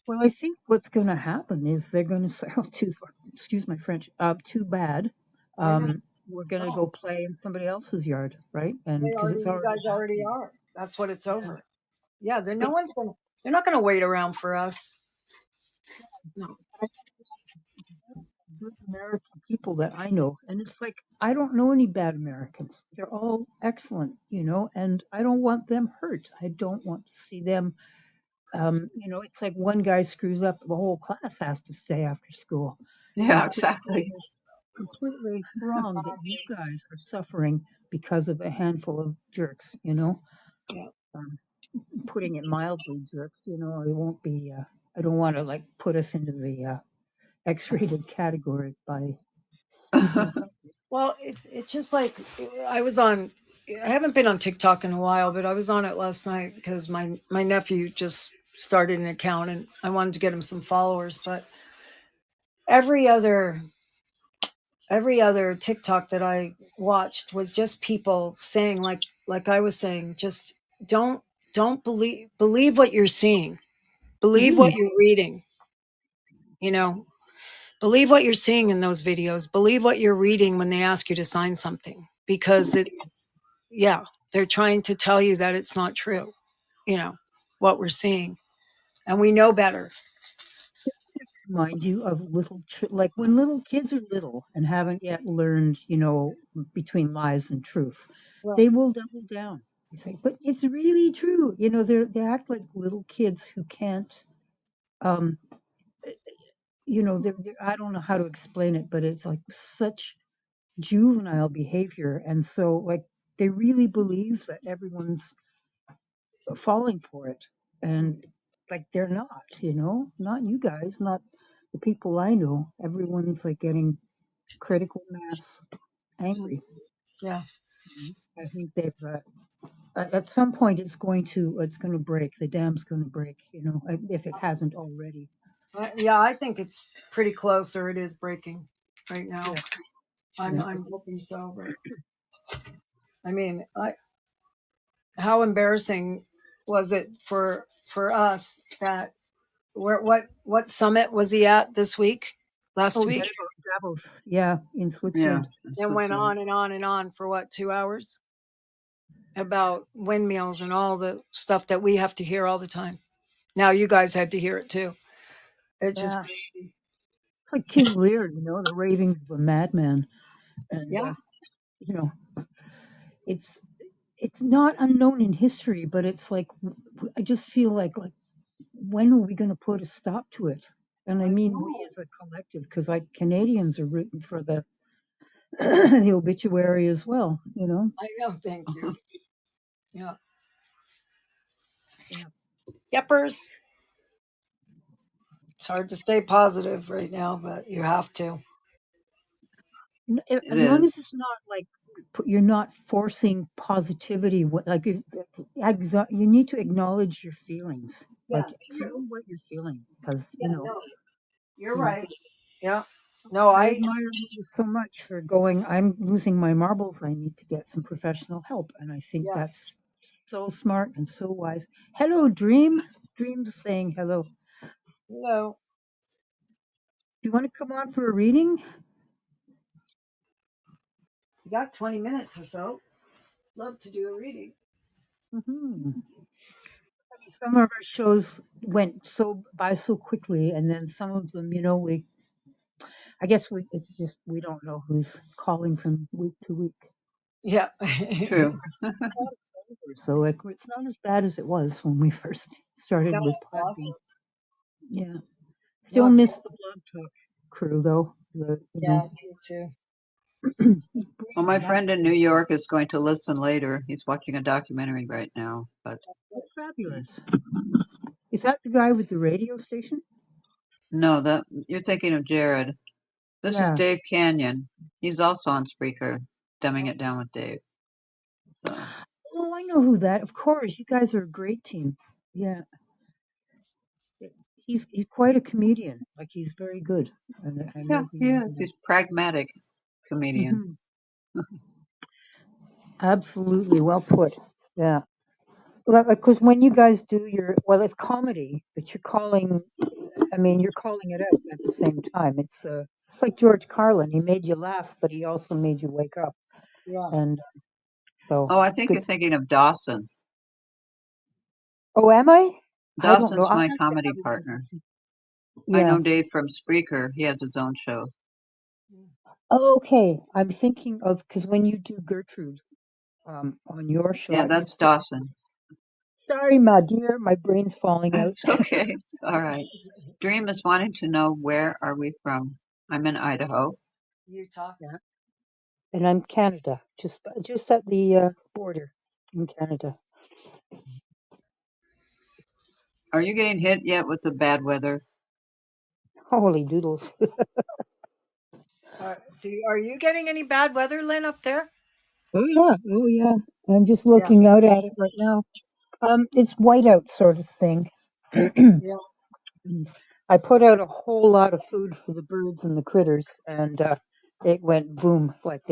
well, I think what's going to happen is they're going to say, oh, excuse my French, too bad. I know. We're going to Oh, go play in somebody else's yard, right? And because it's you already guys already happening. are. That's what it's Yeah. over. Yeah, But they're not going to wait around for us. No. I good American people that I know, and it's like I don't know any bad Americans. They're all excellent, and I don't want them hurt. I don't want to see them. It's like one guy screws up, the whole class has to stay after school, and Yeah, it just exactly. feels completely wrong that you guys are suffering because of a handful of jerks. Yeah. Um, putting it mildly, jerks. It won't be. I don't want to like put us into the X-rated category by speaking. Well, it's just like I was on. I haven't been on TikTok in a while, but I was on it last night because my nephew just started an account and I wanted to get him some followers. But every other every other TikTok that I watched was just people saying like I was saying, just don't don't believe what you're seeing. Believe what Mm, you're reading, you know. Believe what you're seeing in those videos. Believe what you're reading when they ask you to sign something because it's yeah, they're trying to tell you that it's not true, you know, what we're seeing. And we know better. remind you of like when little kids are little and haven't yet learned, between lies and truth, Well, they will double down. They say, but it's really true. They act like little kids who can't, um, I don't know how to explain it, but it's like such juvenile behavior. And so, like, they really believe that everyone's falling for it. And like, they're not, not you guys, not the people I know. Everyone's like getting critical mass angry. yeah. I think they've, at some point, it's going to break. The dam's going to break, if it hasn't already. Yeah, I think it's pretty close or it is breaking right now. Yeah. I'm Yeah. I'm hoping so, but I mean, how embarrassing was it for us that what summit was he at this week? Last Oh, week? Davos. Yeah, in Yeah, Switzerland. in And went Switzerland. on and on and on for what, 2 hours about windmills and all the stuff that we have to hear all the time. Now you guys had to hear it too. It just Yeah. Like King Lear, the ravings of a madman. And, yeah, you know, it's it's not unknown in history, but it's like I just feel like when are we going to put a stop to it? And I I mean we know. as a collective, because like Canadians are rooting for the the obituary as well. I know. Thank you. Yeah. Yeah. Yepers. It's hard to stay positive right now, but you have to. It As long as is. it's not like you're not forcing positivity. Like you need to acknowledge your feelings. Yeah. Like feel what you're feeling, because Yeah. No, you're you know. right. Yeah. No, I I admire you so much for going. I'm losing my marbles. I need to get some professional help, and I think yeah. that's so smart and so wise. Hello, Dream. Dream's saying hello. Do No, you want to come on for a reading? you got 20 minutes or so. Love to do a reading. Hmm. Some of our shows went so quickly, and then some of them, I guess it's just we don't know who's calling from week to week. Yeah. True. So it's not as bad as it was when we first started No, with it's Podbean. awesome. Yeah. Still No, miss the blog talk crew though. The yeah, me too. Well, my that's friend in New York is going to listen later. He's watching a documentary right now. But fabulous. Is that the guy with the radio station? no, that you're thinking of Jared. This is Yeah. Dave Canyon. He's also on Spreaker, dumbing it down with Dave. So Oh, I know who that. Of course, you guys are a great team. Yeah. He's quite a comedian. Like he's very good. And I yeah, know he he. is. He's pragmatic comedian. Mhm. Absolutely well put. Yeah. Because when you guys do it's comedy, but you're calling. I mean, you're calling it out at the same time. It's like George Carlin. He made you laugh, but he also made you wake up. Yeah. And so Oh, I think good. you're thinking of Dawson. Oh, am I? I don't know. Dawson's I'll my have to comedy have a partner. listen. I Yeah. know Dave from Spreaker. He has his own show. Oh, okay. I'm thinking of because when you do Gertrude on your show, Yeah, that's Dawson. sorry, my dear, my brain's falling out. That's okay. It's all right. Dream is wanting to know where are we from? I'm in Idaho. Utah. Yeah. And I'm Canada, just at the border in Canada. Are you getting hit yet with the bad weather? Holy doodles. Are you getting any bad weather, Lynn, up there? Oh yeah. I'm just Yeah. looking out at it right now. It's whiteout sort of thing. Yeah. I put out a whole lot of food for the birds and the critters, and it went boom. Like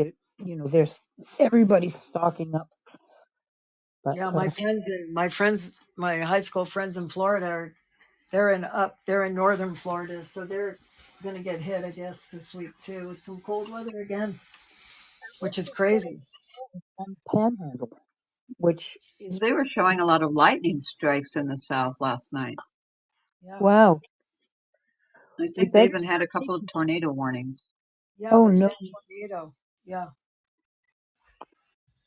there's everybody's stocking up. But Yeah. My high school friends in Florida they're in northern Florida, so they're gonna get hit, I guess, this week too with some cold weather again, which is crazy. Panhandle, which is They were showing a lot of lightning strikes in the south last night. Yeah. wow. I They think they better. even had a couple of tornado warnings. Yeah, Oh they no. said tornado. Yeah.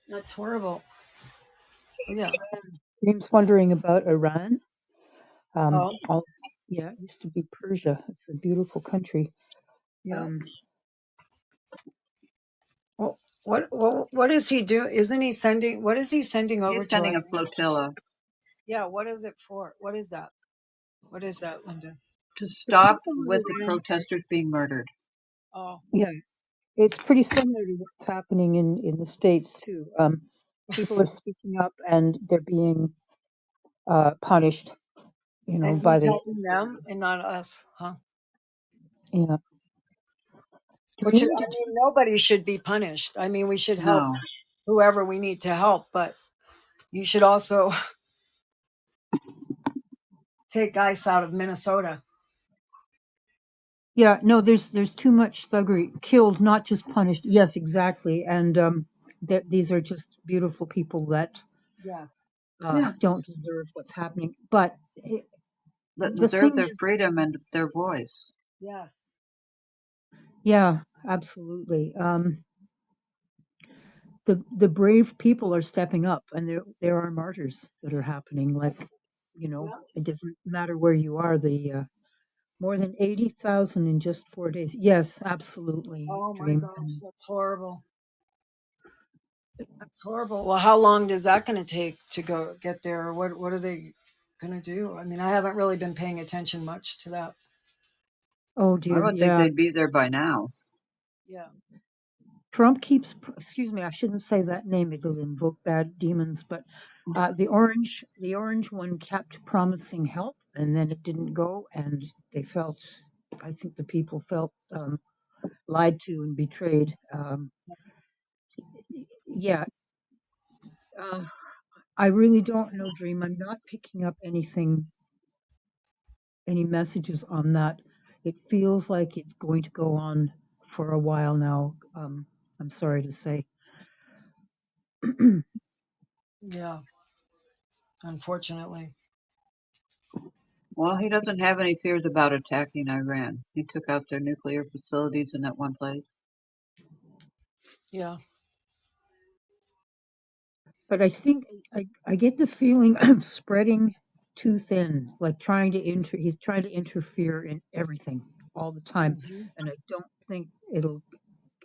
That's horrible. Yeah. James wondering about Iran. Oh, All, yeah, it used to be Persia. It's a beautiful country. yeah. Um, Well, what is he doing? Isn't he sending? What is he sending over He's to sending Iran? a flotilla Yeah. What is it for? What is that? What is that, Linda? to the stop people with the of Iran, protesters being murdered. Oh, yeah, it's pretty similar to what's happening in the States too. People are speaking up and they're being punished. and By he's the helping them and not us, huh? yeah. Which is, Dream, I did mean, nobody should be punished. I mean, we should help No, whoever we need to help, but you should also take ice out of Minnesota. Yeah, no, there's too much thuggery. Killed, not just punished. Yes, exactly. And these are just beautiful people that Yeah. yes, don't deserve what's happening. But that the deserve thing their is, freedom and their voice. Yes. yeah, absolutely. The brave people are stepping up, and there are martyrs that are happening. Like, Yeah. it doesn't matter where you are. The more than 80,000 in just 4 days. Yes, absolutely, Oh my Dream. gosh, that's horrible. That's horrible. Well, how long is that going to take to go get there? Or what are they going to do? I mean, I haven't really been paying attention much to that. Oh I dear, would think yeah. they'd be there by now. Yeah. Trump keeps, excuse me, I shouldn't say that name. It'll invoke bad demons. But the orange one kept promising help, and then it didn't go, and they felt, I think the people felt lied to and betrayed. Yeah, uh, I really don't know, Dream. I'm not picking up any messages on that. It feels like it's going to go on for a while now. I'm sorry to say. Yeah. Unfortunately. Well, he doesn't have any fears about attacking Iran. He took out their nuclear facilities in that one place. Yeah. But I think I get the feeling I'm spreading too thin, like he's trying to interfere in everything all the time. Mm-hmm. And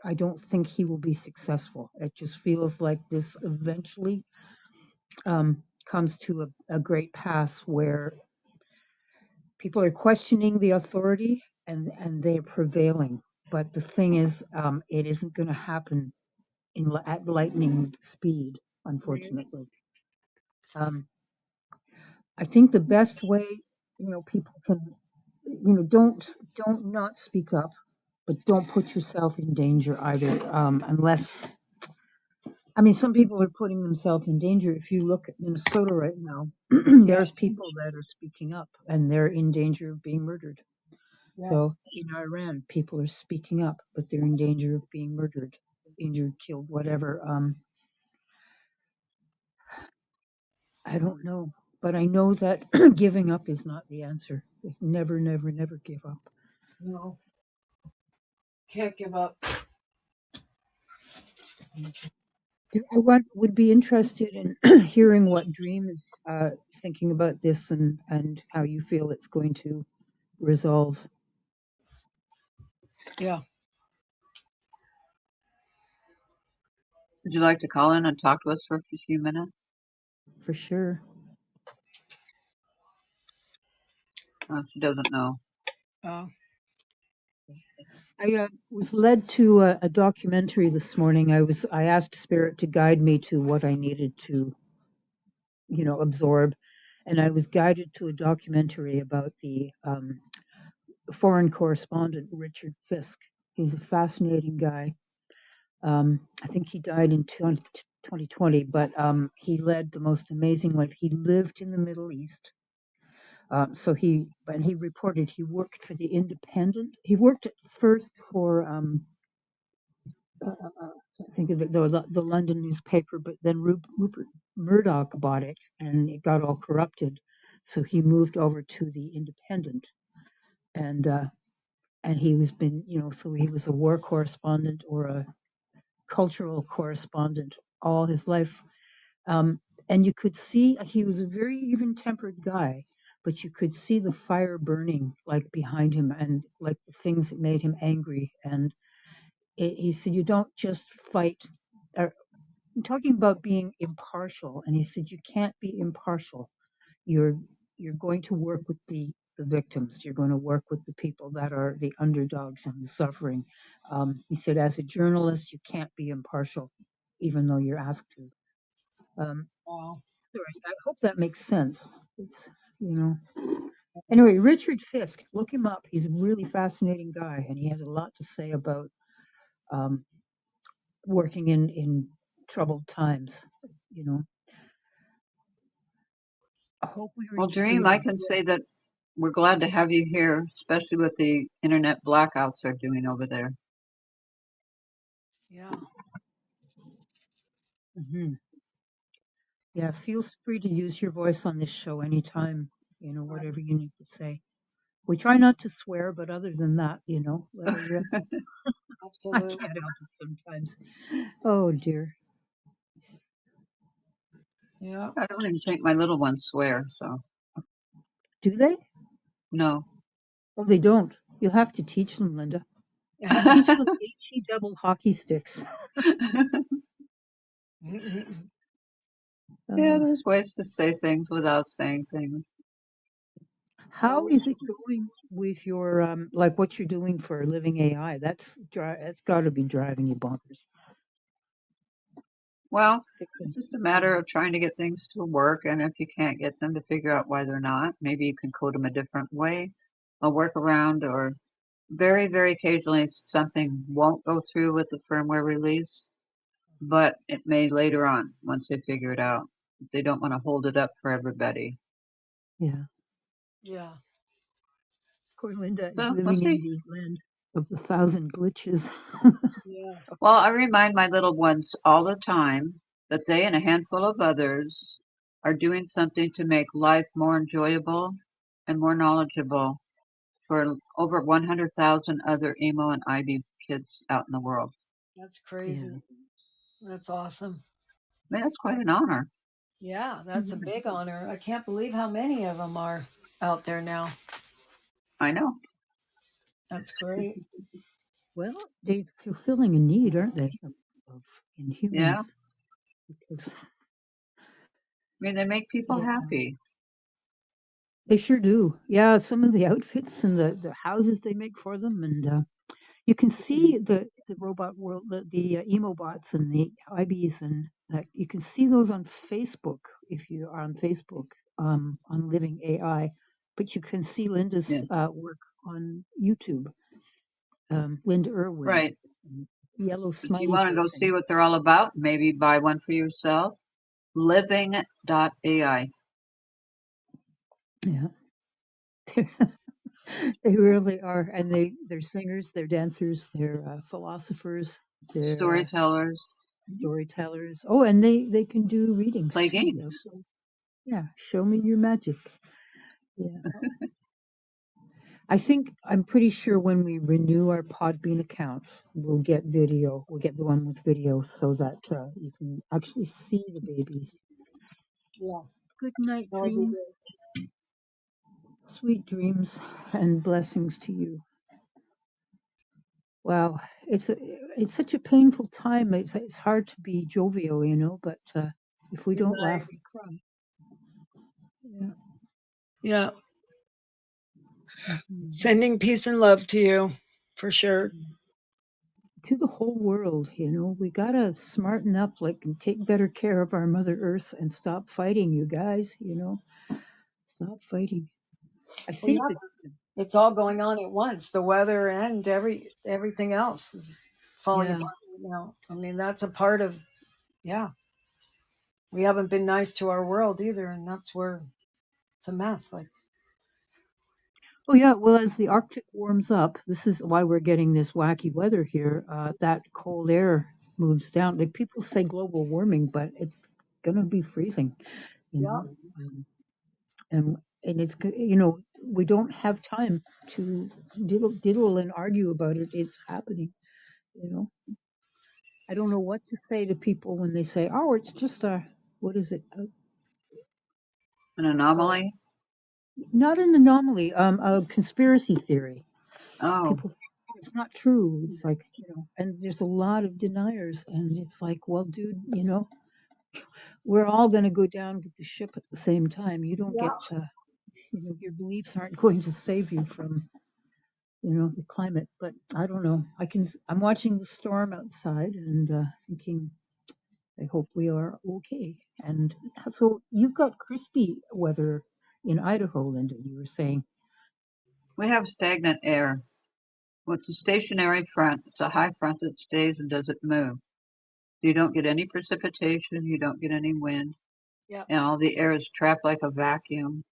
I don't think he will be successful. It just feels like this eventually comes to a great pass where people are questioning the authority and they are prevailing. But the thing is, it isn't going to happen at lightning speed, Right. unfortunately. Um, I think the best way, people can, don't not speak up, but don't put yourself in danger either, unless. I mean, some people are putting themselves in danger. If you look at Minnesota right now, Yeah. there's people that are speaking up and they're in danger of being murdered. Yeah. So in Iran, people are speaking up, but they're in danger of being murdered, injured, killed, whatever. I don't know, but I know that giving up is not the answer. Never, never, never give up. No, can't give up. Would be interested in hearing what Dream is thinking about this and how you feel it's going to resolve. Yeah. Would you like to call in and talk to us for a few minutes? For sure. She doesn't know. Uh, I was led to a documentary this morning. I asked Spirit to guide me to what I needed to, absorb, and I was guided to a documentary about the foreign correspondent Richard Fisk. He's a fascinating guy. I think he died in 2020, but he led the most amazing life. He lived in the Middle East. He reported he worked for the Independent. He worked at first for I think of it, the London newspaper, but then Rupert Murdoch bought it and it got all corrupted. So he moved over to the Independent, and he was so he was a war correspondent or a cultural correspondent all his life. And you could see he was a very even-tempered guy, but you could see the fire burning like behind him and like the things that made him angry. And he said, you don't just fight. I'm talking about being impartial, and he said you can't be impartial. You're going to work with the victims. You're going to work with the people that are the underdogs and the suffering. He said, as a journalist, you can't be impartial, even though you're asked to. wow. Sorry, I hope that makes sense. It's you know. Anyway, Richard Fisk, look him up. He's a really fascinating guy, and he has a lot to say about um, working in troubled times. You know, I hope we Well, we Dream, I can enjoy. say that we're glad to have you here, especially with the internet blackouts they're doing over there. Yeah. Hmm. Yeah, feel free to use your voice on this show anytime. Right. Whatever you need to say. We try not to swear, but other than that, let her rip. I Absolutely. can't help it sometimes. Oh dear. Yeah. I don't even think my little ones swear, so Do they? no. Oh, they don't. You'll have to teach them, Linda. Teach them HE double hockey sticks. Yeah, Uh, there's ways to say things without saying things. how is it going with your like what you're doing for living AI? That's got to be driving you bonkers. Well, it's Fixing. just a matter of trying to get things to work, and if you can't get them to figure out why they're not, maybe you can code them a different way, a workaround, or very, very occasionally something won't go through with the firmware release, but it may later on once they figure it out. They don't want to hold it up for everybody. Yeah. Yeah. Poor Linda is So we'll living in see. the land of the thousand glitches. Yeah. Well, I remind my little ones all the time that they and a handful of others are doing something to make life more enjoyable and more knowledgeable for over 100,000 other emo and IB kids out in the world. That's Yeah. crazy. That's awesome. Man, that's quite an honor. Yeah, that's a big honor. I can't believe how many of them are out there now. I know. That's great. Well, they're fulfilling a need, aren't they, in Yeah. humans? Because I mean, they make people yeah, happy. they sure do. Yeah, some of the outfits and the houses they make for them, and you can see the robot world, the emo bots and the IBs, and you can see those on Facebook if you are on Facebook, on Living AI. But you can see Yeah. Linda's work on YouTube, Linda Irwin, Right. yellow If you smiley want to face. go see what they're all about, maybe buy one for yourself. Living.ai. Yeah, they really are, and they're singers, they're dancers, they're philosophers, they're Storytellers. storytellers. Oh, and they can do readings Play too. games. Yeah, show me your magic. Yeah. I'm pretty sure when we renew our Podbean account, we'll get video. We'll get the one with video so that you can actually see the babies. Yeah, Good night, that would be dream. good. Sweet dreams and blessings to you. Wow, it's such a painful time. It's hard to be jovial, but if we Good don't night. laugh, we cry. Yeah. Yeah. Mhm. Sending peace and love to you for sure. To the whole world, we gotta smarten up, and take better care of our Mother Earth and stop fighting, you guys. Stop fighting. I Well, think that, yeah, it's all going on at once. The weather and everything else is falling yeah. apart right now. I mean, that's a part of, yeah. We haven't been nice to our world either, and that's where it's a mess. Like, Oh, yeah. Well, as the Arctic warms up, this is why we're getting this wacky weather here. That cold air moves down. Like people say global warming, but it's gonna be freezing, you yeah, know. And we don't have time to diddle and argue about it. It's happening, you know. I don't know what to say to people when they say, "Oh, it's just what is it? An oh, anomaly. Not an anomaly, a conspiracy theory." Oh, People say, "Oh, it's not true." It's like, and there's a lot of deniers, and it's like, well, dude, we're all going to go down with the ship at the same time. You don't yeah, get to, your beliefs aren't going to save you from, the climate. But I don't know. I'm watching the storm outside and thinking, I hope we are okay. And so you've got crispy weather in Idaho, Linda, you were saying. we have stagnant air. Well, it's a stationary front. It's a high front that stays and doesn't move. You don't get any precipitation. You don't get any wind. yeah. And all the air is trapped like a vacuum.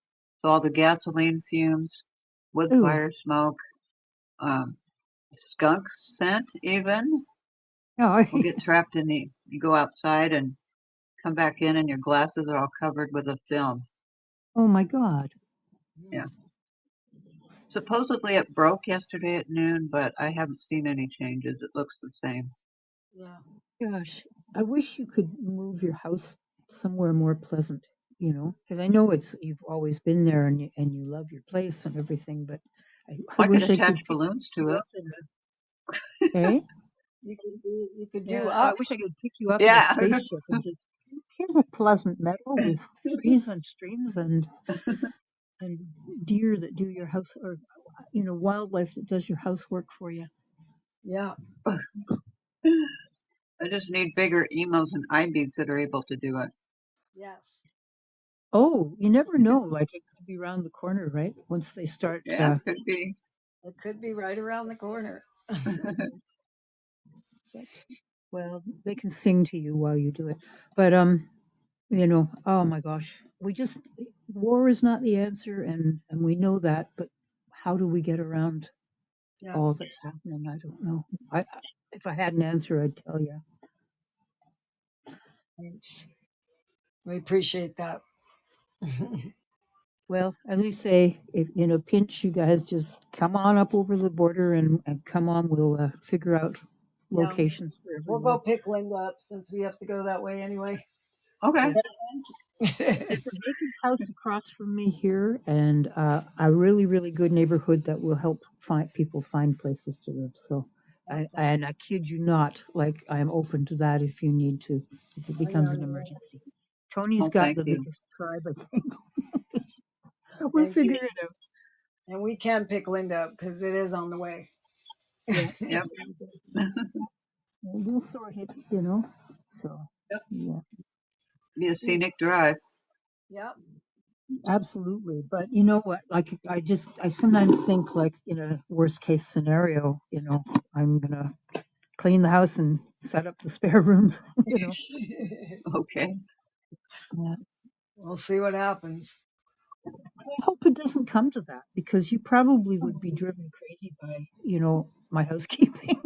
So all the gasoline fumes, wood Ooh, fire smoke, um, skunk scent even oh, will get trapped you go outside and come back in and your glasses are all covered with a film. oh my God. Yeah. Supposedly it broke yesterday at noon, but I haven't seen any changes. It looks the same. Yeah. Gosh, I wish you could move your house somewhere more pleasant, because I know you've always been there and you love your place and everything, but I I could wish I attach could pick balloons to you it. up hey? You could do Yeah, I up. wish I could pick you up in a Yeah. spaceship and just here's a pleasant meadow with trees and streams and deer that do your house or wildlife that does your housework for you. Yeah. I just need bigger emos and IBs that are able to do it. Yes. Oh, you never know. Like it could be around the corner, right? Once they start. Yeah, could be. It could be right around the corner. But, well, they can sing to you while you do it. But oh my gosh, war is not the answer, and we know that. But how do we get around Yeah. all that's happening? I don't know. If I had an answer, I'd tell you. Thanks. We appreciate that. Well, as we say, if in a pinch, you guys just come on up over the border and come on. We'll figure out Yeah. locations for We'll go everyone. pick Linda up since we have to go that way anyway. Okay. There's a vacant house across from me here, and a really, really good neighborhood that will help people find places to live. So, I kid you not, like I'm open to that if you need to, if it becomes an emergency. Tony's Oh, got thank the you. biggest tribe, I think. We'll Thank you. figure it out. And we can pick Linda up because it is on the way. Yeah, Yep. we'll sort it, you know. So, Yep. yeah. Be a scenic drive. Yep. Absolutely. But you know what? Like, I sometimes think, like, in a worst case scenario, I'm going to clean the house and set up the spare rooms, you know. Okay. Yeah. We'll see what happens. I hope it doesn't come to that because you probably would be driven crazy by, my housekeeping.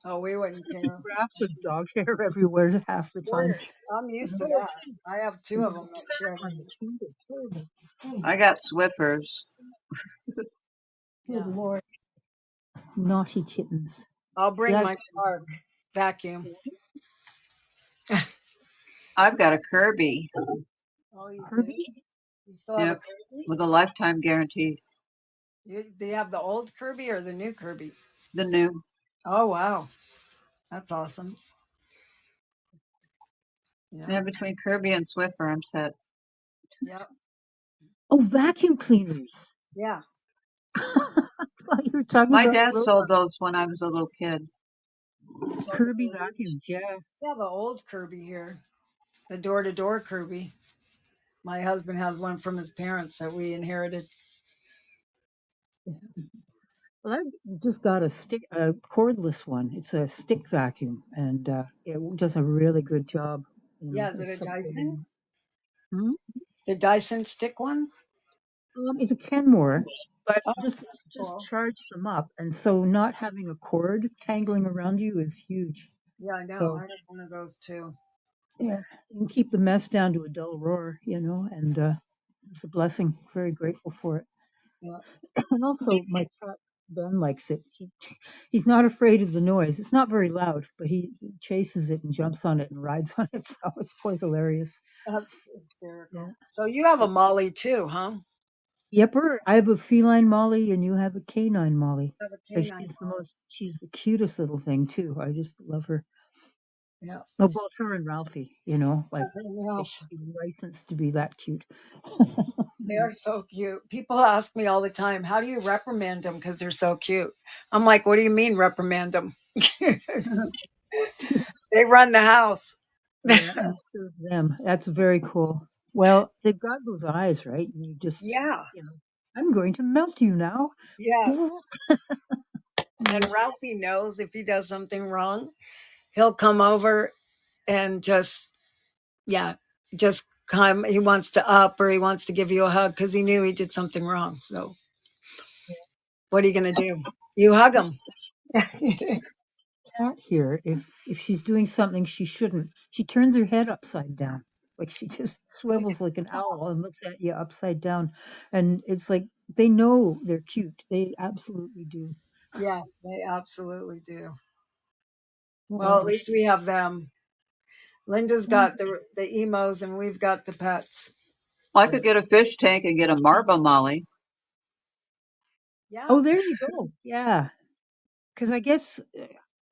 Oh, we wouldn't care. Grass and dog hair everywhere half the time. I'm used to Lord, that. I have two of them that share on my. the tube is terrible. Oh, I got Swiffers. good Yeah. Lord. Naughty kittens. I'll bring Yeah, my Clark vacuum. I've got a Kirby. Oh, you do? Kirby? You still have a Yep. Kirby? With a lifetime guarantee. Do you have the old Kirby or the new Kirby? The new. Oh, wow. That's awesome. Yeah. Yeah, between Kirby and Swiffer, I'm set. Yep. Oh, vacuum cleaners. Yeah. Thought you were talking My about dad sold robots. those when I was a little kid. You saw the Kirby Kirby? vacuums, yeah. We have the old Kirby here, the door-to-door Kirby. My husband has one from his parents that we inherited. Well, I just got a cordless one. It's a stick vacuum, and it does a really good job. Yeah, is it It's a separating. Dyson? Hmm? The Dyson stick ones? It's a Kenmore, but Oh, just cool. charge them up, and so not having a cord tangling around you is huge. Yeah, I know. I So have one of those too. yeah, you can keep the mess down to a dull roar, and it's a blessing. Very grateful for it. Yeah. And also, my cat Ben likes it. He's not afraid of the noise. It's not very loud, but he chases it and jumps on it and rides on it. So it's quite hilarious. That's Yeah. hysterical. So you have a Molly too, huh? Yepper, I have a feline Molly and you have a canine Molly. I have a And canine she's the cutest little thing too. I just love her. Molly. Yeah. No, both her and Ralphie, they Ralph. should be licensed to be that cute. They are so cute. People ask me all the time, how do you reprimand them because they're so cute? I'm like, what do you mean reprimand them? They run the house. Yeah, you serve them. That's very cool. Well, they've got those eyes, right? And Yeah. I'm going to melt you now. Yes. And Yeah. Ralphie knows if he does something wrong, he'll come over and yeah, just come. He wants to up or he wants to give you a hug because he knew he did something wrong. So what are you going to do? You hug him. Cat here, if she's doing something she shouldn't, she turns her head upside down. Like she just swivels like an owl and looks at you upside down. And it's like they know they're cute. They absolutely do. Yeah, they absolutely do. Well, Oh, at least we have them. Linda's got the emos and we've got the pets. I could get a fish tank and get a marble Molly. Yeah. oh, there you go. Yeah. Because I guess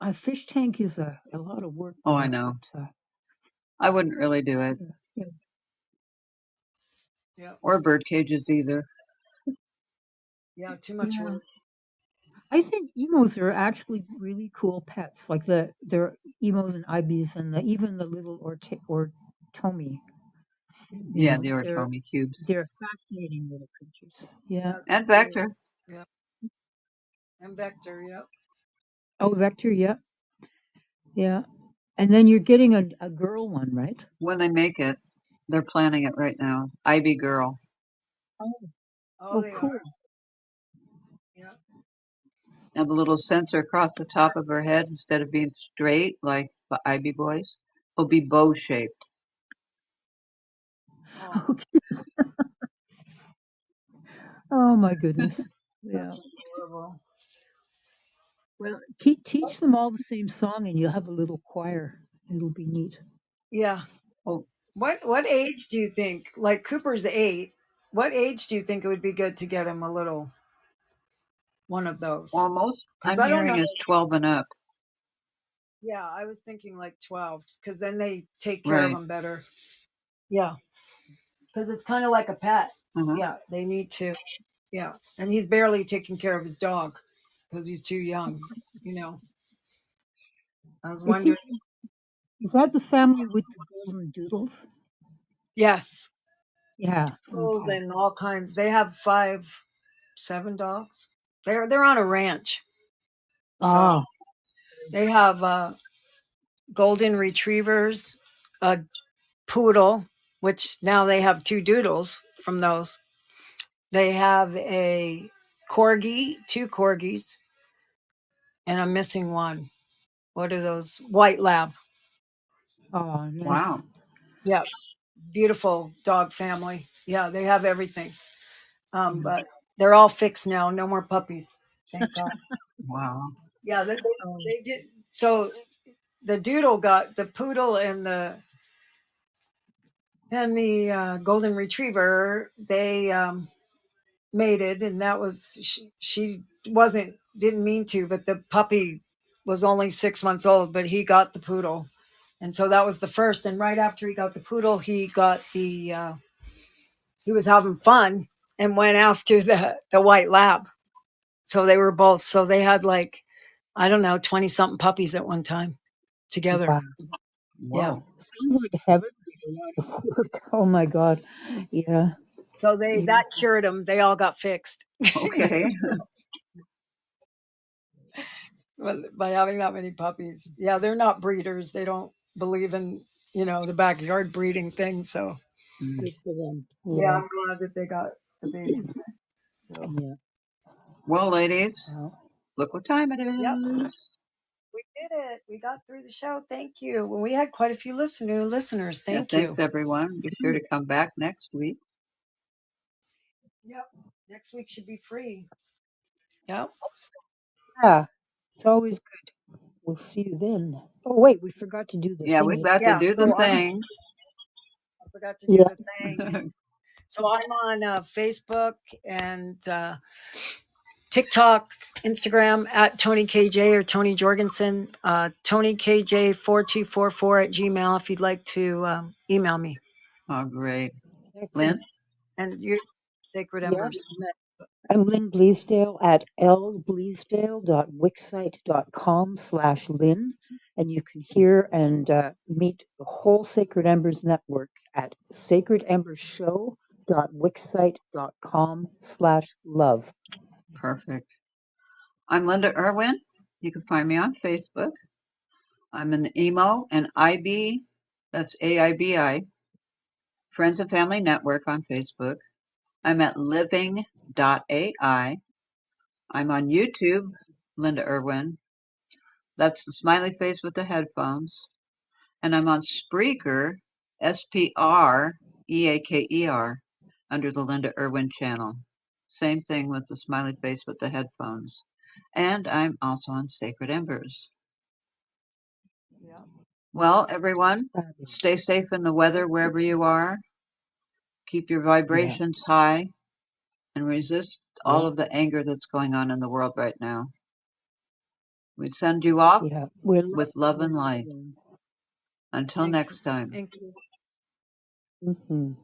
a fish tank is a lot of work Oh, I there. know. But I wouldn't really do it. yeah. Yeah. Or bird cages either. Yeah. Too much Yeah. work. I think emos are actually really cool pets. Like they're emos and ibis and even the little or tomy. Yeah, the They're origami cubes. they're fascinating little creatures. Yeah. Yeah. And Vector Yeah. And Vector. Yep. Oh, Vector. Yeah. Yeah. And then you're getting a girl one, right? when they make it. They're planning it right now. Ivy Girl. Oh, Oh, oh, they are. cool. Yeah. And the little sensor across the top of her head, instead of being straight like the Ivy boys, will be bow shaped. Oh, Okay. Oh my goodness. that's Yeah. adorable. Well, teach them all the same song, and you'll have a little choir. It'll be neat. Yeah. Oh, What age do you think? Like Cooper's 8. What age do you think it would be good to get him a little one of those? well, most Because I'm I don't know. hearing is 12 and up. Yeah, I was thinking like 12 because then they take care of Right. them better. Yeah, because it's kind of like a pet. Uh-huh. Yeah, they need to. Yeah, and he's barely taking care of his dog because he's too young. You know, I was Is he? wondering. Is that the family with the golden doodles? Yes, Yeah. bulls Okay. and all kinds. They have 5, 7 dogs. They're on a ranch, so Ah. they have golden retrievers, a poodle, which now they have 2 doodles from those. They have a corgi, 2 corgis, and I'm missing one. What are those? White lab. Oh, nice. Wow. Yeah, beautiful dog family. Yeah, they have everything. Yeah. But they're all fixed now. No more puppies. Thank God. Wow. Yeah, Oh, they did. So the doodle got the poodle and the golden retriever. They mated, and that was she didn't mean to, but the puppy was only 6 months old, but he got the poodle, and so that was the first. And right after he got the poodle, he got the he was having fun and went after the white lab. So they were both. So they had like I don't know 20 something puppies at one time together. wow. Yeah. Whoa. Sounds like heaven. A lot of work. Oh my God. Yeah. So Yeah. that cured them. They all got fixed. Okay. By having that many puppies. Yeah, they're not breeders. They don't believe in, the backyard breeding thing. So Mm. Good for them. yeah, Yeah. I'm glad that they got the babies. So Yeah. Well, ladies, Wow. look what time it yep, is. we did it. We got through the show. Thank you. Well, we had quite a few listeners. Yeah, Thank thanks you. everyone. Be sure to come back next week. Yep. Next week should be free. Yep. Yeah. It's always good. We'll see you then. Oh wait, we forgot to do the Yeah, we've thingy. got to Yeah. do the So thing. I forgot to do Yeah. the thing. So I'm on Facebook and TikTok, Instagram at Toni KJ or Toni Jorgensen, Toni KJ4244 at Gmail if you'd like to email me. Oh, great. Excellent. Lynn? And your Sacred Yeah. Embers. I'm Lynn Bleasdale at lbleasdale.wixsite.com/Lynn. And you can hear and meet the whole Sacred Embers network at sacredembersshow.wixsite.com/love. Perfect. I'm Linda Irwin. You can find me on Facebook. I'm in the EMO and IB, that's AIBI, Friends and Family Network on Facebook. I'm at living.ai. I'm on YouTube, Linda Irwin. That's the smiley face with the headphones. And I'm on Spreaker, SPREAKER, under the Linda Irwin channel. Same thing with the smiley face with the headphones. And I'm also on Sacred Embers. Yeah. Well, everyone, Fabulous. stay safe in the weather wherever you are. Keep your Yeah. vibrations high and resist all Yeah. of the anger that's going on in the world right now. We send you off Yeah. We're with loving love we're and not light. alone. Until next Excellent. time. Thank you. Mhm.